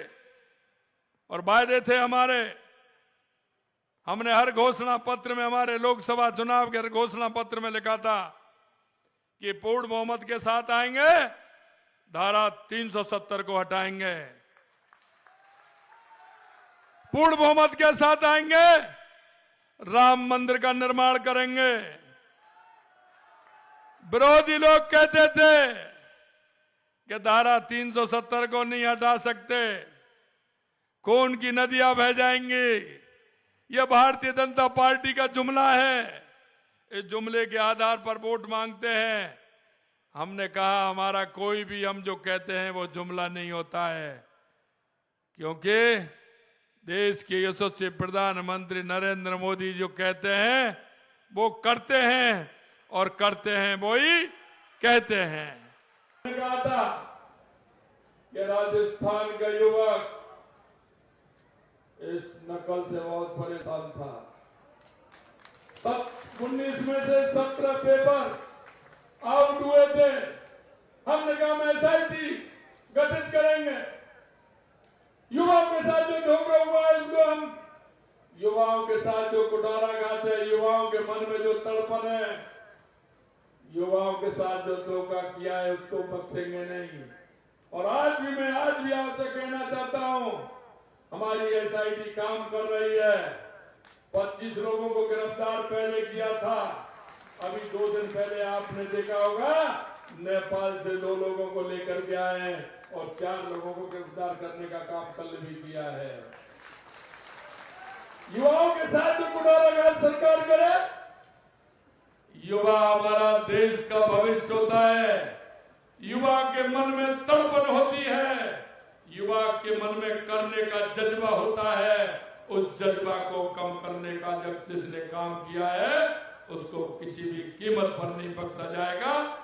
और वायदे थे हमारे, हमने हर घोषणा पत्र में, हमारे लोकसभा चुनाव के हर घोषणा पत्र में लिखा था कि पूर्ण बहुमत के साथ आएंगे, धारा 370 को हटाएंगे, पूर्ण बहुमत के साथ आएंगे, राम मंदिर का निर्माण करेंगे। विरोधी लोग कहते थे कि धारा 370 को नहीं हटा सकते, खून की नदियां बह जाएंगी। यह भारतीय जनता पार्टी का जुमला है। इस जुमले के आधार पर वोट मांगते हैं। हमने कहा हमारा कोई भी हम जो कहते हैं वो जुमला नहीं होता है, क्योंकि देश के यशस्वी प्रधानमंत्री नरेंद्र मोदी जो कहते हैं वो करते हैं और करते हैं वो ही कहते हैं। मैंने कहा था कि राजस्थान का युवक इस नकल से बहुत परेशान था। 19 में से 17 पेपर आउट हुए थे। हमने कहा हम एसआईटी गठित करेंगे। युवाओं के साथ जो धोखा हुआ है उसको हम, युवाओं के साथ जो कुठाराघात है, युवाओं के मन में जो तड़पन है, युवाओं के साथ जो धोखा किया है उसको बख्शेंगे नहीं। और आज भी आपसे कहना चाहता हूं, हमारी एसआईटी काम कर रही है। 25 लोगों को गिरफ्तार पहले किया था। अभी 2 दिन पहले आपने देखा होगा नेपाल से 2 लोगों को लेकर के आए हैं और 4 लोगों को गिरफ्तार करने का काम कल भी किया है। युवाओं के साथ जो गुंडाराज सरकार करे, युवा हमारा देश का भविष्य होता है। युवा के मन में तड़पन होती है, युवा के मन में करने का जज्बा होता है। उस जज्बा को कम करने का जब जिसने काम किया है उसको किसी भी कीमत पर नहीं बख्शा जाएगा।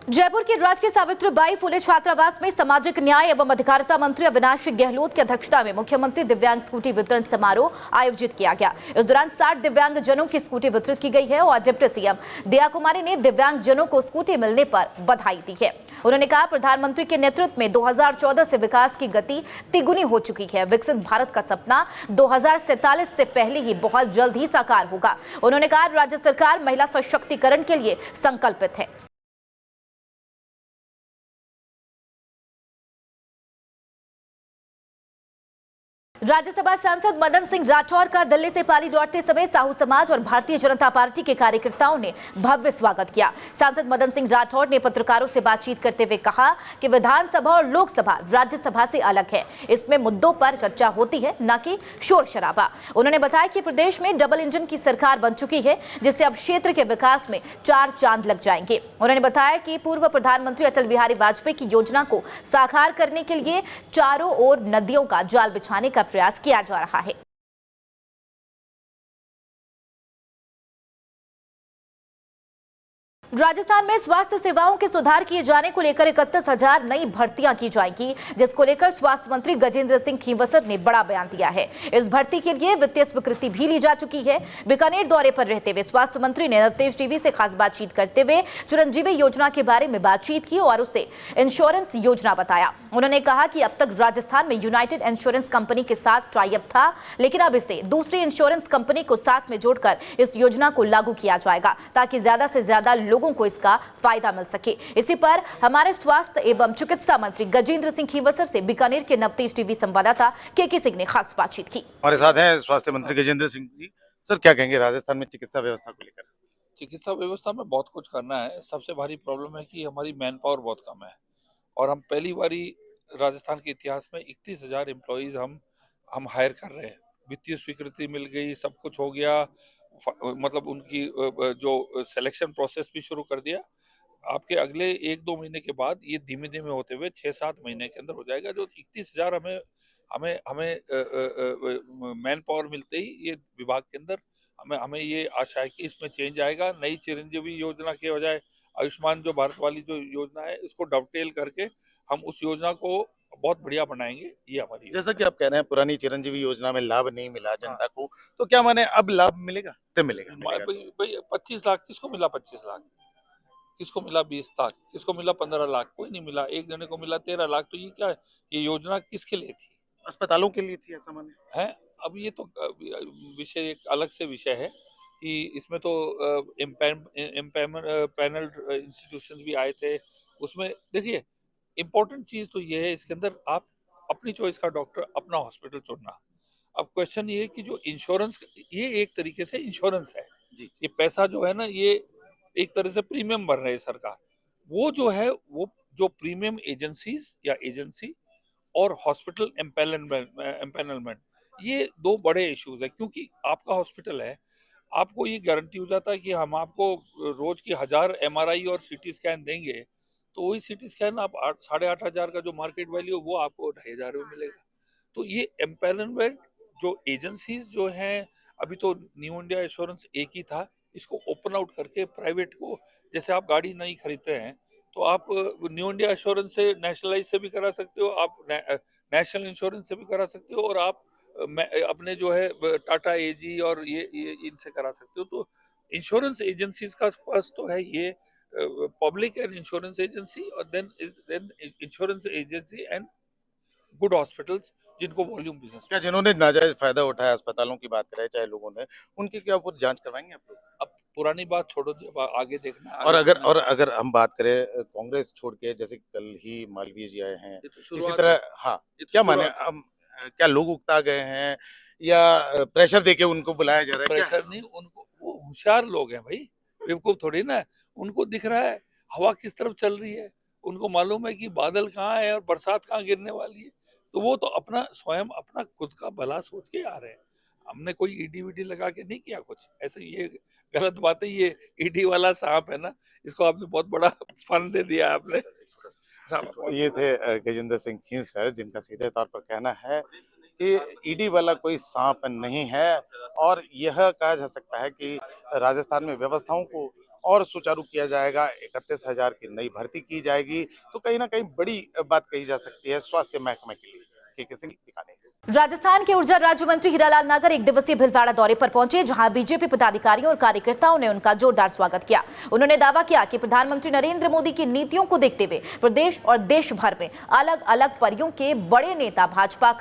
जयपुर के राजकीय सावित्रीबाई फुले छात्रावास में सामाजिक न्याय एवं अधिकारिता मंत्री अविनाश गहलोत की अध्यक्षता में मुख्यमंत्री दिव्यांग स्कूटी वितरण समारोह आयोजित किया गया। इस दौरान 60 दिव्यांग जनों की स्कूटी वितरित की गई है और डिप्टी सीएम दिया कुमारी ने दिव्यांग जनों को स्कूटी मिलने पर बधाई दी है। उन्होंने कहा, प्रधानमंत्री के नेतृत्व में 2014 से विकास की गति तिगुनी हो चुकी है। विकसित भारत का सपना 2047 से पहले ही बहुत जल्द ही साकार होगा। उन्होंने कहा, राज्य सरकार महिला सशक्तिकरण के लिए संकल्पित है। राज्यसभा सांसद मदन सिंह राठौर का दिल्ली से पाली लौटते समय साहू समाज और भारतीय जनता पार्टी के कार्यकर्ताओं ने भव्य स्वागत किया। सांसद मदन सिंह राठौर ने पत्रकारों से बातचीत करते हुए कहा कि विधानसभा और लोकसभा राज्यसभा से अलग है, इसमें मुद्दों पर चर्चा होती है, न कि शोर शराबा। उन्होंने बताया कि प्रदेश में डबल इंजन की सरकार बन चुकी है, जिससे अब क्षेत्र के विकास में 4 चांद लग जाएंगे। उन्होंने बताया कि पूर्व प्रधानमंत्री अटल बिहारी वाजपेयी की योजना को साकार करने के लिए चारों ओर नदियों का जाल बिछाने का प्रयास किया जा रहा है। राजस्थान में स्वास्थ्य सेवाओं के सुधार किए जाने को लेकर 31,000 नई भर्तियां की जाएंगी, जिसको लेकर स्वास्थ्य मंत्री गजेंद्र सिंह खींवसर ने बड़ा बयान दिया है। इस भर्ती के लिए वित्तीय स्वीकृति भी ली जा चुकी है। बीकानेर दौरे पर रहते हुए स्वास्थ्य मंत्री ने नवतेज टीवी से खास बातचीत करते हुए चिरंजीवी योजना के बारे में बातचीत की और उसे इंश्योरेंस योजना बताया। उन्होंने कहा कि अब तक राजस्थान में यूनाइटेड इंश्योरेंस कंपनी के साथ टाई अप था, लेकिन अब इसे दूसरी इंश्योरेंस कंपनी को साथ में जोड़कर इस योजना को लागू किया जाएगा, ताकि ज्यादा से ज्यादा लोगों को इसका फायदा मिल सके। इसी पर हमारे स्वास्थ्य एवं चिकित्सा मंत्री गजेंद्र सिंह खींवसर से बीकानेर के नवतेज टीवी संवाददाता के सिंह ने खास बातचीत की। हमारे साथ हैं स्वास्थ्य मंत्री गजेंद्र सिंह जी। सर, क्या कहेंगे राजस्थान में चिकित्सा व्यवस्था को लेकर? चिकित्सा व्यवस्था में बहुत कुछ करना है। सबसे भारी प्रॉब्लम है कि हमारी मैन पावर बहुत कम है और हम पहली बारी राजस्थान के इतिहास में 31,000 एम्प्लॉइज हम हायर कर रहे हैं। वित्तीय स्वीकृति मिल गई, सब कुछ हो गया, मतलब उनकी जो सिलेक्शन प्रोसेस भी शुरू कर दिया। आपके अगले 1-2 महीने के बाद ये धीमे धीमे होते हुए 6-7 महीने के अंदर हो जाएगा। जो 31,000 हमें मैन पावर मिलते ही ये विभाग के अंदर हमें ये आशा है कि इसमें चेंज आएगा। नई चिरंजीवी योजना के बजाय आयुष्मान जो भारत वाली जो योजना है, इसको डबटेल करके हम उस योजना को बहुत बढ़िया बनाएंगे। ये हमारी, जैसा कि आप कह रहे हैं पुरानी चिरंजीवी योजना में लाभ नहीं मिला जनता को, तो क्या माने अब लाभ मिलेगा? से मिलेगा भाई 25 लाख किसको मिला? 25 लाख किसको मिला? 20 लाख किसको मिला? 15 लाख कोई नहीं मिला। एक जने को मिला 13 लाख। तो ये क्या है? ये योजना किसके लिए थी? अस्पतालों के लिए थी, ऐसा माने है। अब ये तो विषय एक अलग से विषय है कि इसमें तो पैनल इंस्टीट्यूशंस भी आए थे। उसमें देखिए, इम्पोर्टेंट चीज तो ये है इसके अंदर, आप अपनी चॉइस का डॉक्टर, अपना हॉस्पिटल चुनना। अब क्वेश्चन ये है कि जो इंश्योरेंस, ये एक तरीके से इंश्योरेंस है जी। ये पैसा जो है ना, ये एक तरह से प्रीमियम भर रहे है सरकार। वो जो है, वो जो प्रीमियम एजेंसीज या एजेंसी और हॉस्पिटल एम्पैनलमेंट, ये 2 बड़े इश्यूज है। क्योंकि आपका हॉस्पिटल है, आपको ये गारंटी हो जाता है कि हम आपको रोज की 1000 MRI और CT स्कैन देंगे, तो वही CT स्कैन आप 8,500 का जो मार्केट वैल्यू है वो आपको 2,500 में मिलेगा। तो ये एम्पैनलमेंट जो एजेंसीज जो हैं, अभी तो न्यू इंडिया इंश्योरेंस एक ही था, इसको ओपन आउट करके प्राइवेट को, जैसे आप गाड़ी नहीं खरीदते हैं तो आप न्यू इंडिया इंश्योरेंस से नेशनलाइज से भी करा सकते हो, आप नेशनल इंश्योरेंस से भी करा सकते हो, और आप अपने जो है टाटा AG और ये इनसे करा सकते हो। तो इंश्योरेंस एजेंसीज का फर्स्ट तो है ये पब्लिक एंड इंश्योरेंस एजेंसी, और then insurance agency and good hospitals जिनको वॉल्यूम बिजनेस। क्या जिन्होंने नाजायज फायदा उठाया, अस्पतालों की बात करें चाहे लोगों ने, उनकी क्या ऊपर जांच करवाएंगे आप लोग? अब पुरानी बात छोड़ो, जब आगे देखना। और अगर हम बात करें कांग्रेस छोड़ के, जैसे कल ही मालवीय जी आए हैं, इसी तरह, हाँ, क्या माने क्या लोग उकता गए हैं या प्रेशर देके उनको बुलाया जा रहा है? प्रेशर नहीं, उनको, वो होशियार लोग हैं भाई, बेवकूफ थोड़ी ना। उनको दिख रहा है हवा किस तरफ चल रही है, उनको मालूम है कि बादल कहाँ है और बरसात कहाँ गिरने वाली है। तो वो तो अपना स्वयं अपना खुद का भला सोच के आ रहे हैं। हमने कोई ईडी वीडी लगा के नहीं किया कुछ ऐसे। ये गलत बात है, ये ईडी वाला सांप है ना, इसको आपने बहुत बड़ा फन दे दिया आपने। ये थे गजेंद्र सिंह खींव सर, जिनका सीधे तौर पर कहना है कि ईडी वाला कोई सांप नहीं है और यह कहा जा सकता है कि राजस्थान में व्यवस्थाओं को और सुचारू किया जाएगा। 31,000 की नई भर्ती की जाएगी, तो कहीं ना कहीं बड़ी बात कही जा सकती है स्वास्थ्य महकमे के लिए। के सिंह बीकानेर। राजस्थान के ऊर्जा राज्य मंत्री हीरालाल नागर एक दिवसीय भिलवाड़ा दौरे पर पहुंचे, जहां बीजेपी पदाधिकारियों और कार्यकर्ताओं ने उनका जोरदार स्वागत किया। उन्होंने दावा किया कि प्रधानमंत्री नरेंद्र मोदी की नीतियों को देखते हुए प्रदेश और देश भर में अलग अलग पार्टियों के बड़े नेता भाजपा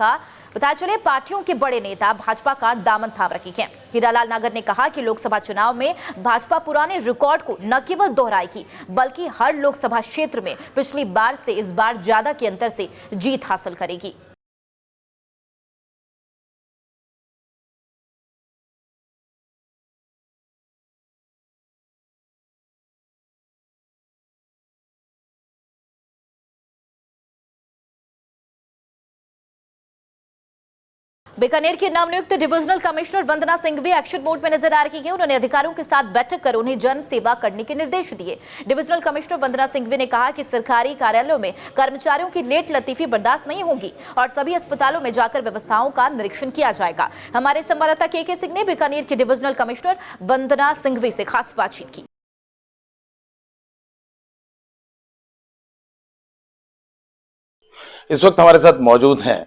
का दामन थाम रखे हैं। हीरालाल नागर ने कहा कि लोकसभा चुनाव में भाजपा पुराने रिकॉर्ड को न केवल दोहराएगी, बल्कि हर लोकसभा क्षेत्र में पिछली बार से इस बार ज्यादा के अंतर से जीत हासिल करेगी। बीकानेर के नवनियुक्त डिविजनल कमिश्नर वंदना सिंघवी एक्शन मोड में नजर आ रही है। उन्होंने अधिकारियों के साथ बैठक कर उन्हें जन सेवा करने के निर्देश दिए। डिविजनल कमिश्नर वंदना सिंघवी ने कहा कि सरकारी कार्यालयों में कर्मचारियों की लेट लतीफी बर्दाश्त नहीं होगी और सभी अस्पतालों में जाकर व्यवस्थाओं का निरीक्षण किया जाएगा। हमारे संवाददाता के सिंह ने बीकानेर के डिविजनल कमिश्नर वंदना सिंघवी से खास बातचीत की। इस वक्त हमारे साथ मौजूद हैं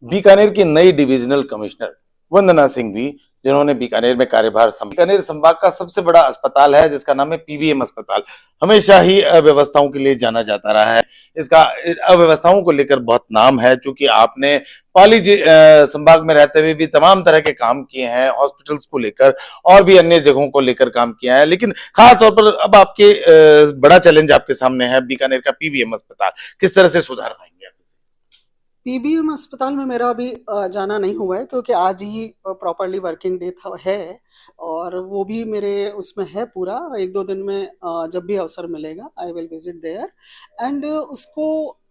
बीकानेर की नई डिविजनल कमिश्नर वंदना सिंघवी, जिन्होंने बीकानेर में कार्यभार संभाला। बीकानेर संभाग का सबसे बड़ा अस्पताल है जिसका नाम है पीबीएम अस्पताल। हमेशा ही अव्यवस्थाओं के लिए जाना जाता रहा है। इसका अव्यवस्थाओं को लेकर बहुत नाम है, क्योंकि आपने पाली संभाग में रहते हुए भी तमाम तरह के काम किए हैं, हॉस्पिटल्स को लेकर और भी अन्य जगहों को लेकर काम किया है। लेकिन खास तौर पर अब आपके बड़ा चैलेंज आपके सामने है, बीकानेर का पीबीएम अस्पताल। किस तरह से सुधार पाएंगे? पीबीएम अस्पताल में मेरा अभी जाना नहीं हुआ है, क्योंकि आज ही प्रॉपरली वर्किंग डे है और वो भी मेरे उसमें है पूरा। 1-2 दिन में जब भी अवसर मिलेगा I will visit there. And उसको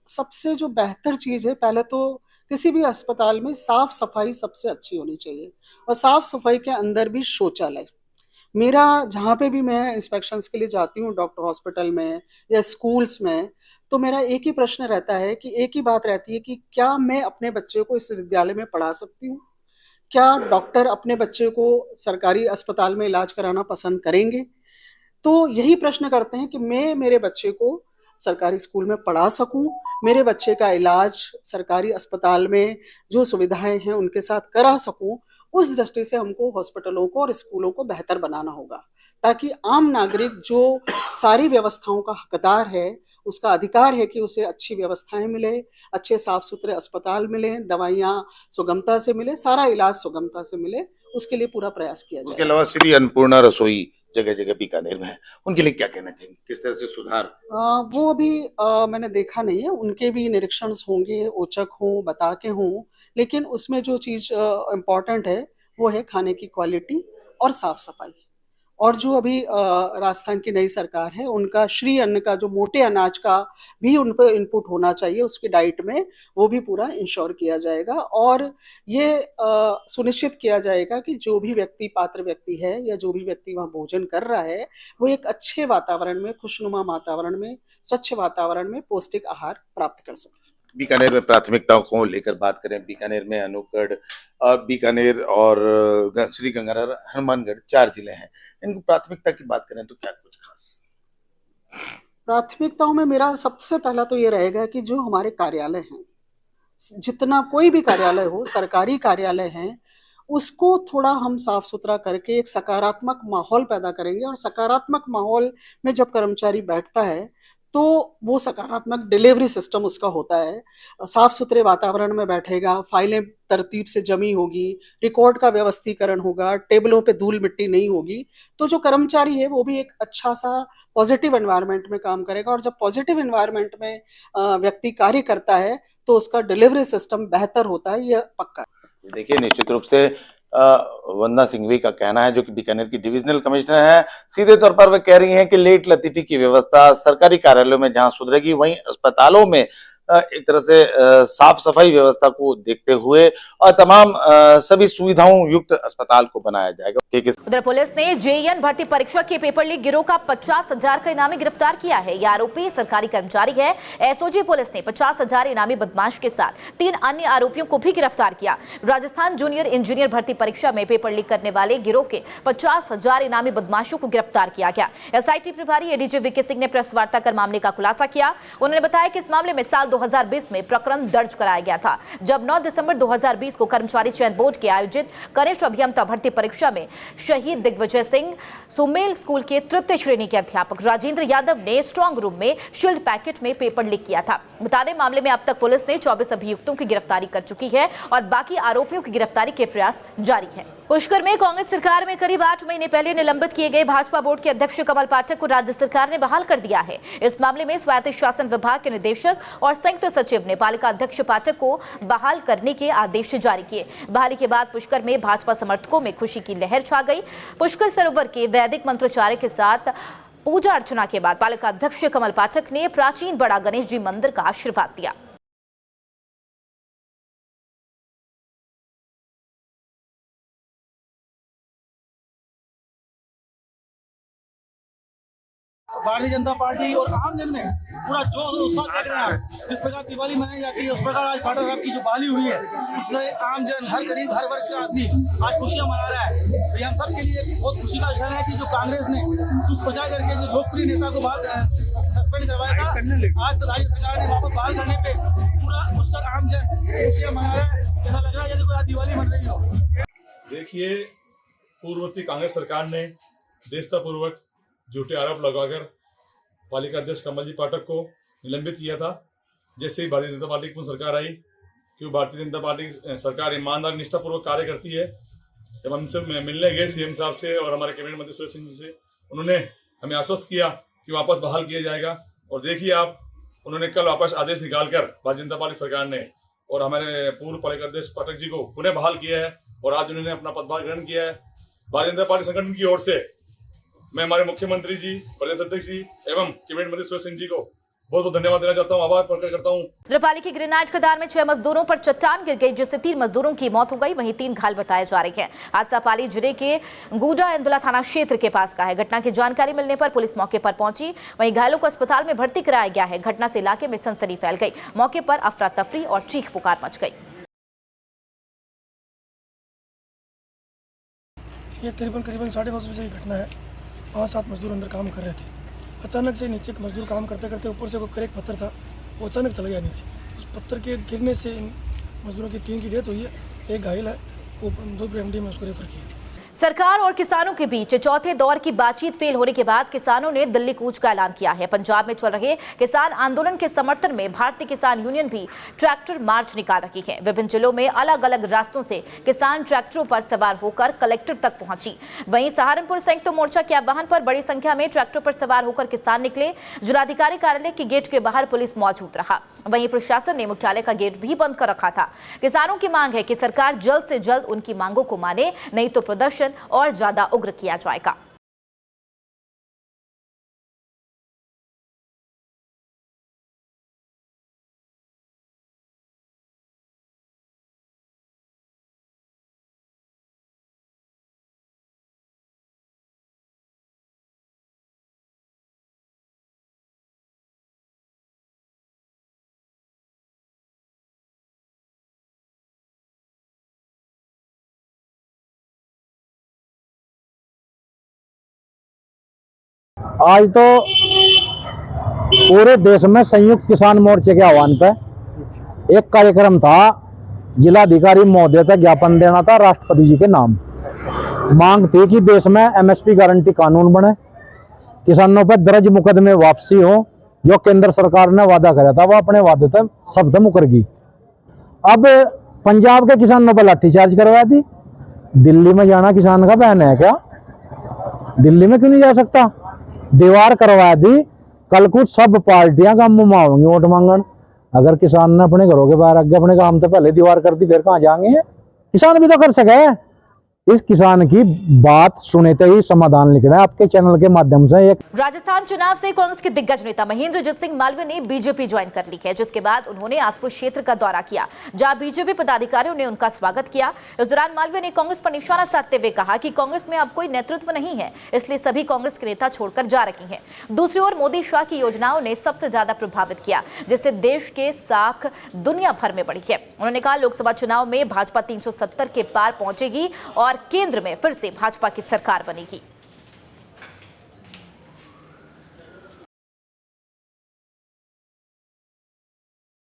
सबसे जो बेहतर चीज़ है, पहले तो किसी भी अस्पताल में साफ सफाई सबसे अच्छी होनी चाहिए और साफ सफाई के अंदर भी शौचालय। मेरा जहाँ पे भी मैं इंस्पेक्शंस के लिए जाती हूँ, डॉक्टर हॉस्पिटल में या स्कूल्स में, तो मेरा एक ही प्रश्न रहता है कि एक ही बात रहती है कि क्या मैं अपने बच्चे को इस विद्यालय में पढ़ा सकती हूँ? क्या डॉक्टर अपने बच्चे को सरकारी अस्पताल में इलाज कराना पसंद करेंगे? तो यही प्रश्न करते हैं कि मैं मेरे बच्चे को सरकारी स्कूल में पढ़ा सकूं, मेरे बच्चे का इलाज सरकारी अस्पताल में जो सुविधाएं हैं उनके साथ करा सकूं। उस दृष्टि से हमको हॉस्पिटलों को और स्कूलों को बेहतर बनाना होगा, ताकि आम नागरिक जो सारी व्यवस्थाओं का हकदार है, उसका अधिकार है कि उसे अच्छी व्यवस्थाएं मिले, अच्छे साफ सुथरे अस्पताल मिले, दवाइयाँ सुगमता से मिले, सारा इलाज सुगमता से मिले, उसके लिए पूरा प्रयास किया जाए। उसके अलावा श्री अन्नपूर्णा रसोई जगह जगह बीकानेर में है, उनके लिए क्या कहना चाहिए? किस तरह से सुधार? वो अभी मैंने देखा नहीं है, उनके भी निरीक्षण होंगे, औचक हों, बता के हों, लेकिन उसमें जो चीज़ इम्पॉर्टेंट है वो है खाने की क्वालिटी और साफ सफाई। और जो अभी राजस्थान की नई सरकार है, उनका श्री अन्न का जो मोटे अनाज का भी उन पर इनपुट होना चाहिए उसकी डाइट में, वो भी पूरा इंश्योर किया जाएगा और ये सुनिश्चित किया जाएगा कि जो भी व्यक्ति पात्र व्यक्ति है या जो भी व्यक्ति वहाँ भोजन कर रहा है, वो एक अच्छे वातावरण में, खुशनुमा वातावरण में, स्वच्छ वातावरण में पौष्टिक आहार प्राप्त कर सके। बीकानेर में प्राथमिकताओं को लेकर बात करें, बीकानेर में अनूपगढ़ और बीकानेर और श्री गंगानगर, हनुमानगढ़ 4 जिले हैं। इनको प्राथमिकता की बात करें तो क्या कुछ खास? प्राथमिकताओं में मेरा सबसे पहला तो ये रहेगा कि जो हमारे कार्यालय हैं, जितना कोई भी कार्यालय हो, सरकारी कार्यालय हैं, उसको थोड़ा हम साफ सुथरा करके एक सकारात्मक माहौल पैदा करेंगे। और सकारात्मक माहौल में जब कर्मचारी बैठता है तो वो सकारात्मक डिलीवरी सिस्टम उसका होता है। साफ सुथरे वातावरण में बैठेगा, फाइलें तरतीब से जमी होगी, रिकॉर्ड का व्यवस्थीकरण होगा, टेबलों पे धूल मिट्टी नहीं होगी, तो जो कर्मचारी है वो भी एक अच्छा सा पॉजिटिव एनवायरनमेंट में काम करेगा। और जब पॉजिटिव एनवायरनमेंट में व्यक्ति कार्य करता है तो उसका डिलीवरी सिस्टम बेहतर होता है, यह पक्का। देखिए, निश्चित रूप से वंदना सिंघवी का कहना है, जो कि बीकानेर की डिविजनल कमिश्नर है। सीधे तौर पर वे कह रही हैं कि लेट लतीफी की व्यवस्था सरकारी कार्यालयों में जहां सुधरेगी, वहीं अस्पतालों में एक तरह से साफ सफाई व्यवस्था को देखते हुए और तमाम सभी सुविधाओं युक्त अस्पताल को बनाया जाएगा। उधर पुलिस ने जेईएन भर्ती परीक्षा के पेपर लीक गिरोह का 50,000 का इनामी गिरफ्तार किया है। यह आरोपी सरकारी कर्मचारी है। एसओजी पुलिस ने 50,000 इनामी बदमाश के साथ 3 अन्य आरोपियों को भी गिरफ्तार किया। राजस्थान जूनियर इंजीनियर भर्ती परीक्षा में पेपर लीक करने वाले गिरोह के 50,000 इनामी बदमाशों को गिरफ्तार किया गया। एसआईटी प्रभारी एडीजी वीके सिंह ने प्रेस वार्ता कर मामले का खुलासा किया। उन्होंने बताया कि इस मामले में साल 2020 में प्रकरण दर्ज कराया गया था, जब 9 दिसंबर 2020 को कर्मचारी चयन बोर्ड के आयोजित कनिष्ठ अभियंता भर्ती परीक्षा में शहीद दिग्विजय सिंह सुमेल स्कूल के तृतीय श्रेणी के अध्यापक राजेंद्र यादव ने स्ट्रांग रूम में शील्ड पैकेट में पेपर लीक किया था। बता दें, मामले में अब तक पुलिस ने 24 अभियुक्तों की गिरफ्तारी कर चुकी है और बाकी आरोपियों की गिरफ्तारी के प्रयास जारी है। पुष्कर में कांग्रेस सरकार में करीब 8 महीने पहले निलंबित किए गए भाजपा बोर्ड के अध्यक्ष कमल पाठक को राज्य सरकार ने बहाल कर दिया है। इस मामले में स्वायत्त शासन विभाग के निदेशक और संयुक्त सचिव ने पालिका अध्यक्ष पाठक को बहाल करने के आदेश जारी किए। बहाली के बाद पुष्कर में भाजपा समर्थकों में खुशी की लहर छा गई। पुष्कर सरोवर के वैदिक मंत्रोच्चार के साथ पूजा अर्चना के बाद पालिका अध्यक्ष कमल पाठक ने प्राचीन बड़ा गणेश जी मंदिर का आशीर्वाद दिया। भारतीय जनता पार्टी और आम जन में पूरा जोश और उत्साह देख रहे हैं। जिस प्रकार दिवाली मनाई जाती है, उस प्रकार आज पाठक साहब की जो बहाली हुई है, उससे आम जन, हर गरीब, हर वर्ग का आदमी आज खुशियां मना रहा है। तो ये हम सब के लिए बहुत खुशी का क्षण है कि जो कांग्रेस ने दुष्प्रचार करके जो लोकप्रिय नेता को सस्पेंड करवाया था, आज राज्य सरकार ने वापस बहाल करने पे पूरा पुष्कर आम जन खुशियां मना रहा है। ऐसा लग रहा है जैसे कोई आज दिवाली मन रही हो। देखिए, पूर्ववर्ती कांग्रेस सरकार ने देशतापूर्वक झूठे आरोप लगाकर पालिका अध्यक्ष कमल जी पाठक को निलंबित किया था। जैसे ही भारतीय जनता पार्टी की सरकार आई, क्यों भारतीय जनता पार्टी सरकार ईमानदार निष्ठापूर्वक कार्य करती है। जब हमसे मिलने गए सीएम साहब से और हमारे कैबिनेट मंत्री सुरेश सिंह जी से, उन्होंने हमें आश्वस्त किया कि वापस बहाल किया जाएगा। और देखिए आप, उन्होंने कल वापस आदेश निकालकर भारतीय जनता पार्टी सरकार ने और हमारे पूर्व पालिका अध्यक्ष पाठक जी को पुनः बहाल किया है और आज उन्होंने अपना पदभार ग्रहण किया है। भारतीय जनता पार्टी संगठन की ओर से मैं हमारे मुख्यमंत्री जी, प्रदेश अध्यक्ष जी एवं कैबिनेट मंत्री सुरेश सिंह जी को बहुत बहुत धन्यवाद देना चाहता हूं, आभार प्रकट करता हूं। रुपाली की ग्रेनाइट खदान में 6 मजदूरों पर चट्टान गिर गई, जिससे 3 मजदूरों की मौत हो गई, वहीं 3 घायल बताए जा रहे हैं। हादसा पाली जिले के गूडा इंदुला थाना क्षेत्र के पास का है। घटना की जानकारी मिलने पर पुलिस मौके पर पहुंची, वहीं घायलों को अस्पताल में भर्ती कराया गया है। घटना से इलाके में सनसनी फैल गई। मौके पर अफरा तफरी और चीख पुकार मच गई। ये करीबन 9:30 बजे की घटना है। 5-7 मजदूर अंदर काम कर रहे थे। अचानक से नीचे मजदूर काम करते करते ऊपर से कोई क्रैक पत्थर था, वो अचानक चला गया नीचे। उस पत्थर के गिरने से इन मजदूरों की 3 की डेथ हुई है, 1 घायल है, वो जो एमडी में उसको रेफर किया। सरकार और किसानों के बीच चौथे दौर की बातचीत फेल होने के बाद किसानों ने दिल्ली कूच का ऐलान किया है। पंजाब में चल रहे किसान आंदोलन के समर्थन में भारतीय किसान यूनियन भी ट्रैक्टर मार्च निकाल रही है। विभिन्न जिलों में अलग अलग रास्तों से किसान ट्रैक्टरों पर सवार होकर कलेक्टर तक पहुंची। वहीं सहारनपुर संयुक्त मोर्चा के आह्वान पर बड़ी संख्या में ट्रैक्टर पर सवार होकर किसान निकले। जिलाधिकारी कार्यालय के गेट के बाहर पुलिस मौजूद रहा। वहीं प्रशासन ने मुख्यालय का गेट भी बंद कर रखा था। किसानों की मांग है कि सरकार जल्द से जल्द उनकी मांगों को माने, नहीं तो प्रदर्शन और ज्यादा उग्र किया जाएगा। आज तो पूरे देश में संयुक्त किसान मोर्चे के आह्वान पर एक कार्यक्रम था। जिलाधिकारी महोदय तक ज्ञापन देना था राष्ट्रपति जी के नाम। मांग थी कि देश में एमएसपी गारंटी कानून बने, किसानों पर दर्ज मुकदमे वापसी हो। जो केंद्र सरकार ने वादा करा था वो अपने वादे तक शब्द मुकरगी। अब पंजाब के किसानों पर लाठीचार्ज करवा दी। दिल्ली में जाना किसान का बहन है क्या? दिल्ली में क्यों नहीं जा सकता? दीवार करवा दी। कल कुछ सब पार्टियां काम में होंगी वोट मांगन। अगर किसान ने अपने घरों के बाहर आगे अपने काम तो पहले दीवार कर दी, फिर कहाँ जाएंगे? किसान भी तो कर सके। इस किसान की बात सुनते ही समाधान लिखना है आपके चैनल के माध्यम से। एक राजस्थान चुनाव से कांग्रेस के दिग्गज नेता महेंद्रजीत सिंह मालवीय ने बीजेपी ज्वाइन कर ली है, जिसके बाद उन्होंने आसपुर क्षेत्र का दौरा किया, जहां बीजेपी पदाधिकारियों ने उनका स्वागत किया। इस दौरान मालवीय ने कांग्रेस पर निशाना साधते हुए कहा कि कांग्रेस में अब कोई नेतृत्व नहीं है, इसलिए सभी कांग्रेस के नेता छोड़कर जा रहे हैं। दूसरी ओर मोदी शाह की योजनाओं ने सबसे ज्यादा प्रभावित किया, जिससे देश के साख दुनिया भर में बढ़ी है। उन्होंने कहा लोकसभा चुनाव में भाजपा 370 के पार पहुंचेगी और केंद्र में फिर से भाजपा की सरकार बनेगी।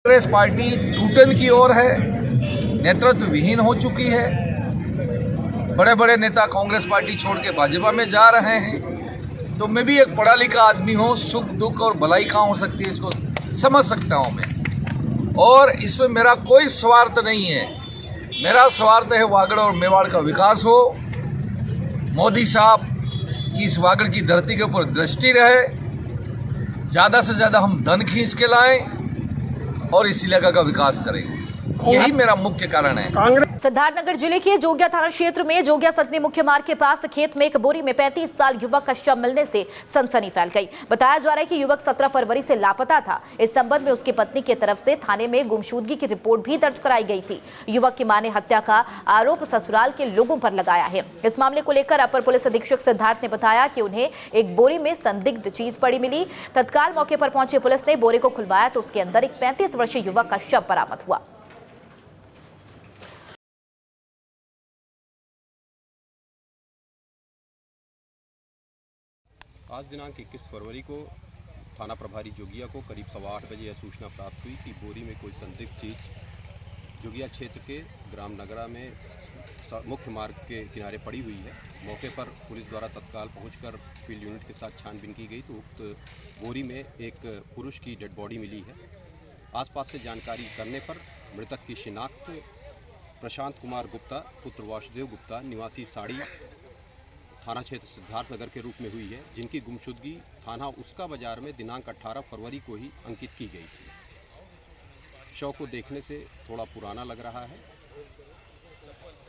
कांग्रेस पार्टी टूटन की ओर है, नेतृत्व विहीन हो चुकी है। बड़े बड़े नेता कांग्रेस पार्टी छोड़ के भाजपा में जा रहे हैं। तो मैं भी एक पढ़ा लिखा आदमी हूँ, सुख दुख और भलाई कहाँ हो सकती है इसको समझ सकता हूँ मैं, और इसमें मेरा कोई स्वार्थ नहीं है। मेरा स्वार्थ है वागड़ और मेवाड़ का विकास हो, मोदी साहब की इस वागड़ की धरती के ऊपर दृष्टि रहे, ज़्यादा से ज़्यादा हम धन खींच के लाएं और इस इलाका का विकास करें। यही मेरा मुख्य कारण है। सिद्धार्थनगर जिले के जोगिया थाना क्षेत्र में जोगिया सजनी मुख्य मार्ग के पास खेत में एक बोरी में 35 साल युवक का शव मिलने से सनसनी फैल गई। बताया जा रहा है कि युवक 17 फरवरी से लापता था। इस संबंध में उसकी पत्नी की तरफ से थाने में गुमशुदगी की रिपोर्ट भी दर्ज कराई गई थी। युवक की मां ने हत्या का आरोप ससुराल के लोगों पर लगाया है। इस मामले को लेकर अपर पुलिस अधीक्षक सिद्धार्थ ने बताया कि उन्हें एक बोरी में संदिग्ध चीज पड़ी मिली। तत्काल मौके पर पहुंची पुलिस ने बोरे को खुलवाया तो उसके अंदर एक 35 वर्षीय युवक का शव बरामद हुआ। आज दिनांक 21 फरवरी को थाना प्रभारी जोगिया को करीब 8:15 बजे यह सूचना प्राप्त हुई कि बोरी में कोई संदिग्ध चीज़ जोगिया क्षेत्र के ग्राम नगरा में मुख्य मार्ग के किनारे पड़ी हुई है। मौके पर पुलिस द्वारा तत्काल पहुंचकर फील्ड यूनिट के साथ छानबीन की गई तो उक्त बोरी में एक पुरुष की डेड बॉडी मिली है। आसपास से जानकारी करने पर मृतक की शिनाख्त प्रशांत कुमार गुप्ता पुत्र वासुदेव गुप्ता निवासी साड़ी थाना क्षेत्र सिद्धार्थनगर के रूप में हुई है, जिनकी गुमशुदगी थाना उसका बाजार में दिनांक 18 फरवरी को ही अंकित की गई थी। शव को देखने से थोड़ा पुराना लग रहा है।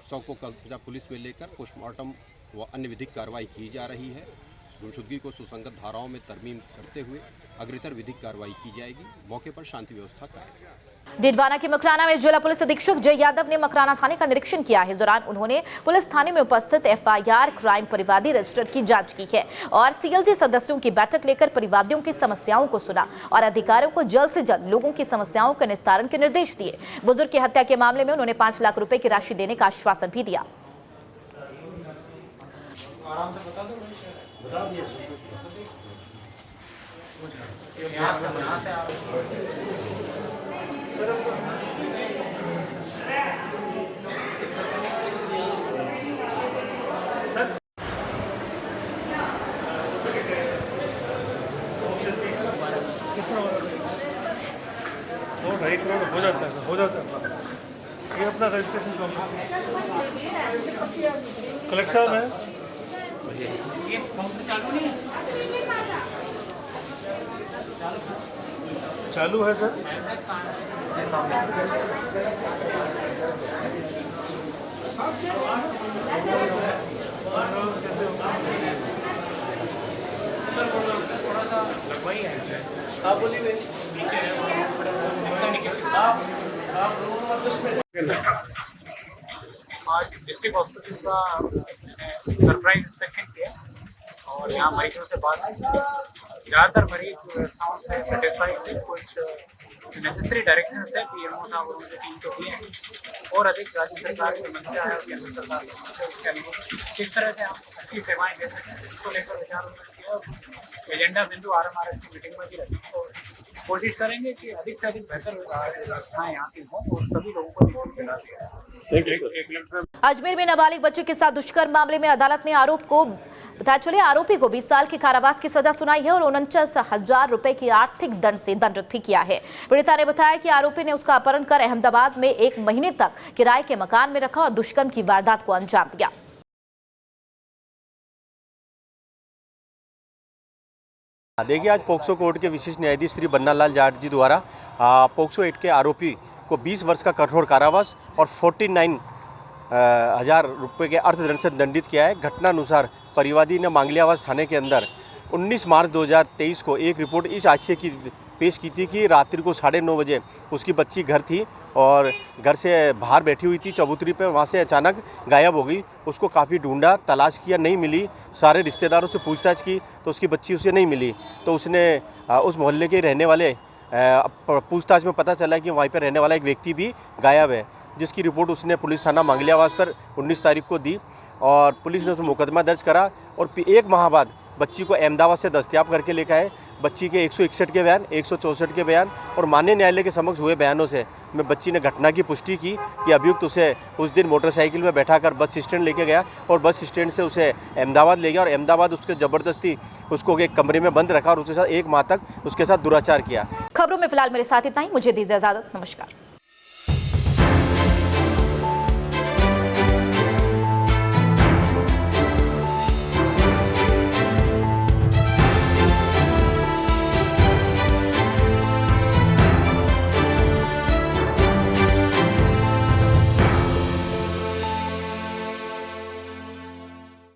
शव को कब्जा पुलिस में लेकर पोस्टमार्टम व अन्य विधिक कार्रवाई की जा रही है। गुमशुदगी को सुसंगत धाराओं में तरमीम करते हुए अग्रितर विधिक कार्रवाई की जाएगी। मौके पर शांति व्यवस्था कायम। डिडवाना के मकराना में जिला पुलिस अधीक्षक जय यादव ने मकराना थाने का निरीक्षण किया। इस दौरान उन्होंने पुलिस थाने में उपस्थित एफआईआर क्राइम परिवादी रजिस्टर की जांच की है और सीएलजी सदस्यों की बैठक लेकर परिवादियों की समस्याओं को सुना और अधिकारियों को जल्द से जल्द लोगों की समस्याओं के निस्तारण के निर्देश दिए। बुजुर्ग की हत्या के मामले में उन्होंने 5 लाख रुपए की राशि देने का आश्वासन भी दिया। हो जाता है। ये अपना रजिस्ट्रेशन कलेक्टर साहब है। चालू है सर। आप बोलिए। आज डिस्ट्रिक्ट हॉस्पिटल का सरप्राइज इंस्पेक्शन किया और यहाँ मरीजों से बात की। ज़्यादातर मरीज व्यवस्थाओं से सेटिस्फाइड थे। कुछ नेसेसरी डायरेक्शन है पीएमओ साहब और उनकी टीम को दिए हैं और अधिक राज्य सरकार की समस्या है और केंद्र सरकार उसके अनुरूप किस तरह से हम अच्छी सेवाएं दे सकें इसको लेकर विचार विमर्श किया और एजेंडा बिंदु आरएमआरएस की मीटिंग में भी रखी और कोशिश करेंगे कि अधिक से अधिक बेहतर व्यवस्थाएं यहाँ की हों और सभी लोगों को निःशुल्क इलाज दिया। अजमेर में नाबालिग बच्चे के साथ दुष्कर्म मामले में अदालत ने आरोपी को 20 साल के कारावास की सजा सुनाई है और 49,000 रुपए की आर्थिक दंड से दंडित भी किया है। पीड़िता ने बताया कि आरोपी ने उसका अपहरण कर अहमदाबाद में 1 महीने तक किराए के मकान में रखा और दुष्कर्म की वारदात को अंजाम दिया। देखिए, आज पोक्सो कोर्ट के विशिष्ट न्यायाधीश श्री बन्नालाल जाट जी द्वारा पोक्सो एक्ट के आरोपी को 20 वर्ष का कठोर कारावास और 49 1000 रुपये के अर्थदंड से दंडित किया है। घटनानुसार परिवादी ने मांगलियावास थाने के अंदर 19 मार्च 2023 को एक रिपोर्ट इस आशय की पेश की थी कि रात्रि को 9:30 बजे उसकी बच्ची घर थी और घर से बाहर बैठी हुई थी चबूतरी पर, वहाँ से अचानक गायब हो गई। उसको काफ़ी ढूंढा, तलाश किया, नहीं मिली। सारे रिश्तेदारों से पूछताछ की तो उसकी बच्ची उसे नहीं मिली। तो उसने उस मोहल्ले के रहने वाले पूछताछ में पता चला कि वहीं पर रहने वाला एक व्यक्ति भी गायब है, जिसकी रिपोर्ट उसने पुलिस थाना मांगलियावास पर 19 तारीख को दी और पुलिस ने उसमें मुकदमा दर्ज करा और 1 माह बाद बच्ची को अहमदाबाद से दस्तयाब करके लेकर आए। बच्ची के 161 के बयान, 164 के बयान और माननीय न्यायालय के समक्ष हुए बयानों से में बच्ची ने घटना की पुष्टि की कि अभियुक्त उसे उस दिन मोटरसाइकिल में बैठाकर बस स्टैंड लेके गया और बस स्टैंड से उसे अहमदाबाद ले गया और अहमदाबाद उसके ज़बरदस्ती उसको एक कमरे में बंद रखा और उसके साथ 1 माह तक उसके साथ दुराचार किया। खबरों में फिलहाल मेरे साथ इतना ही। मुझे दीजिए इजाजत। नमस्कार।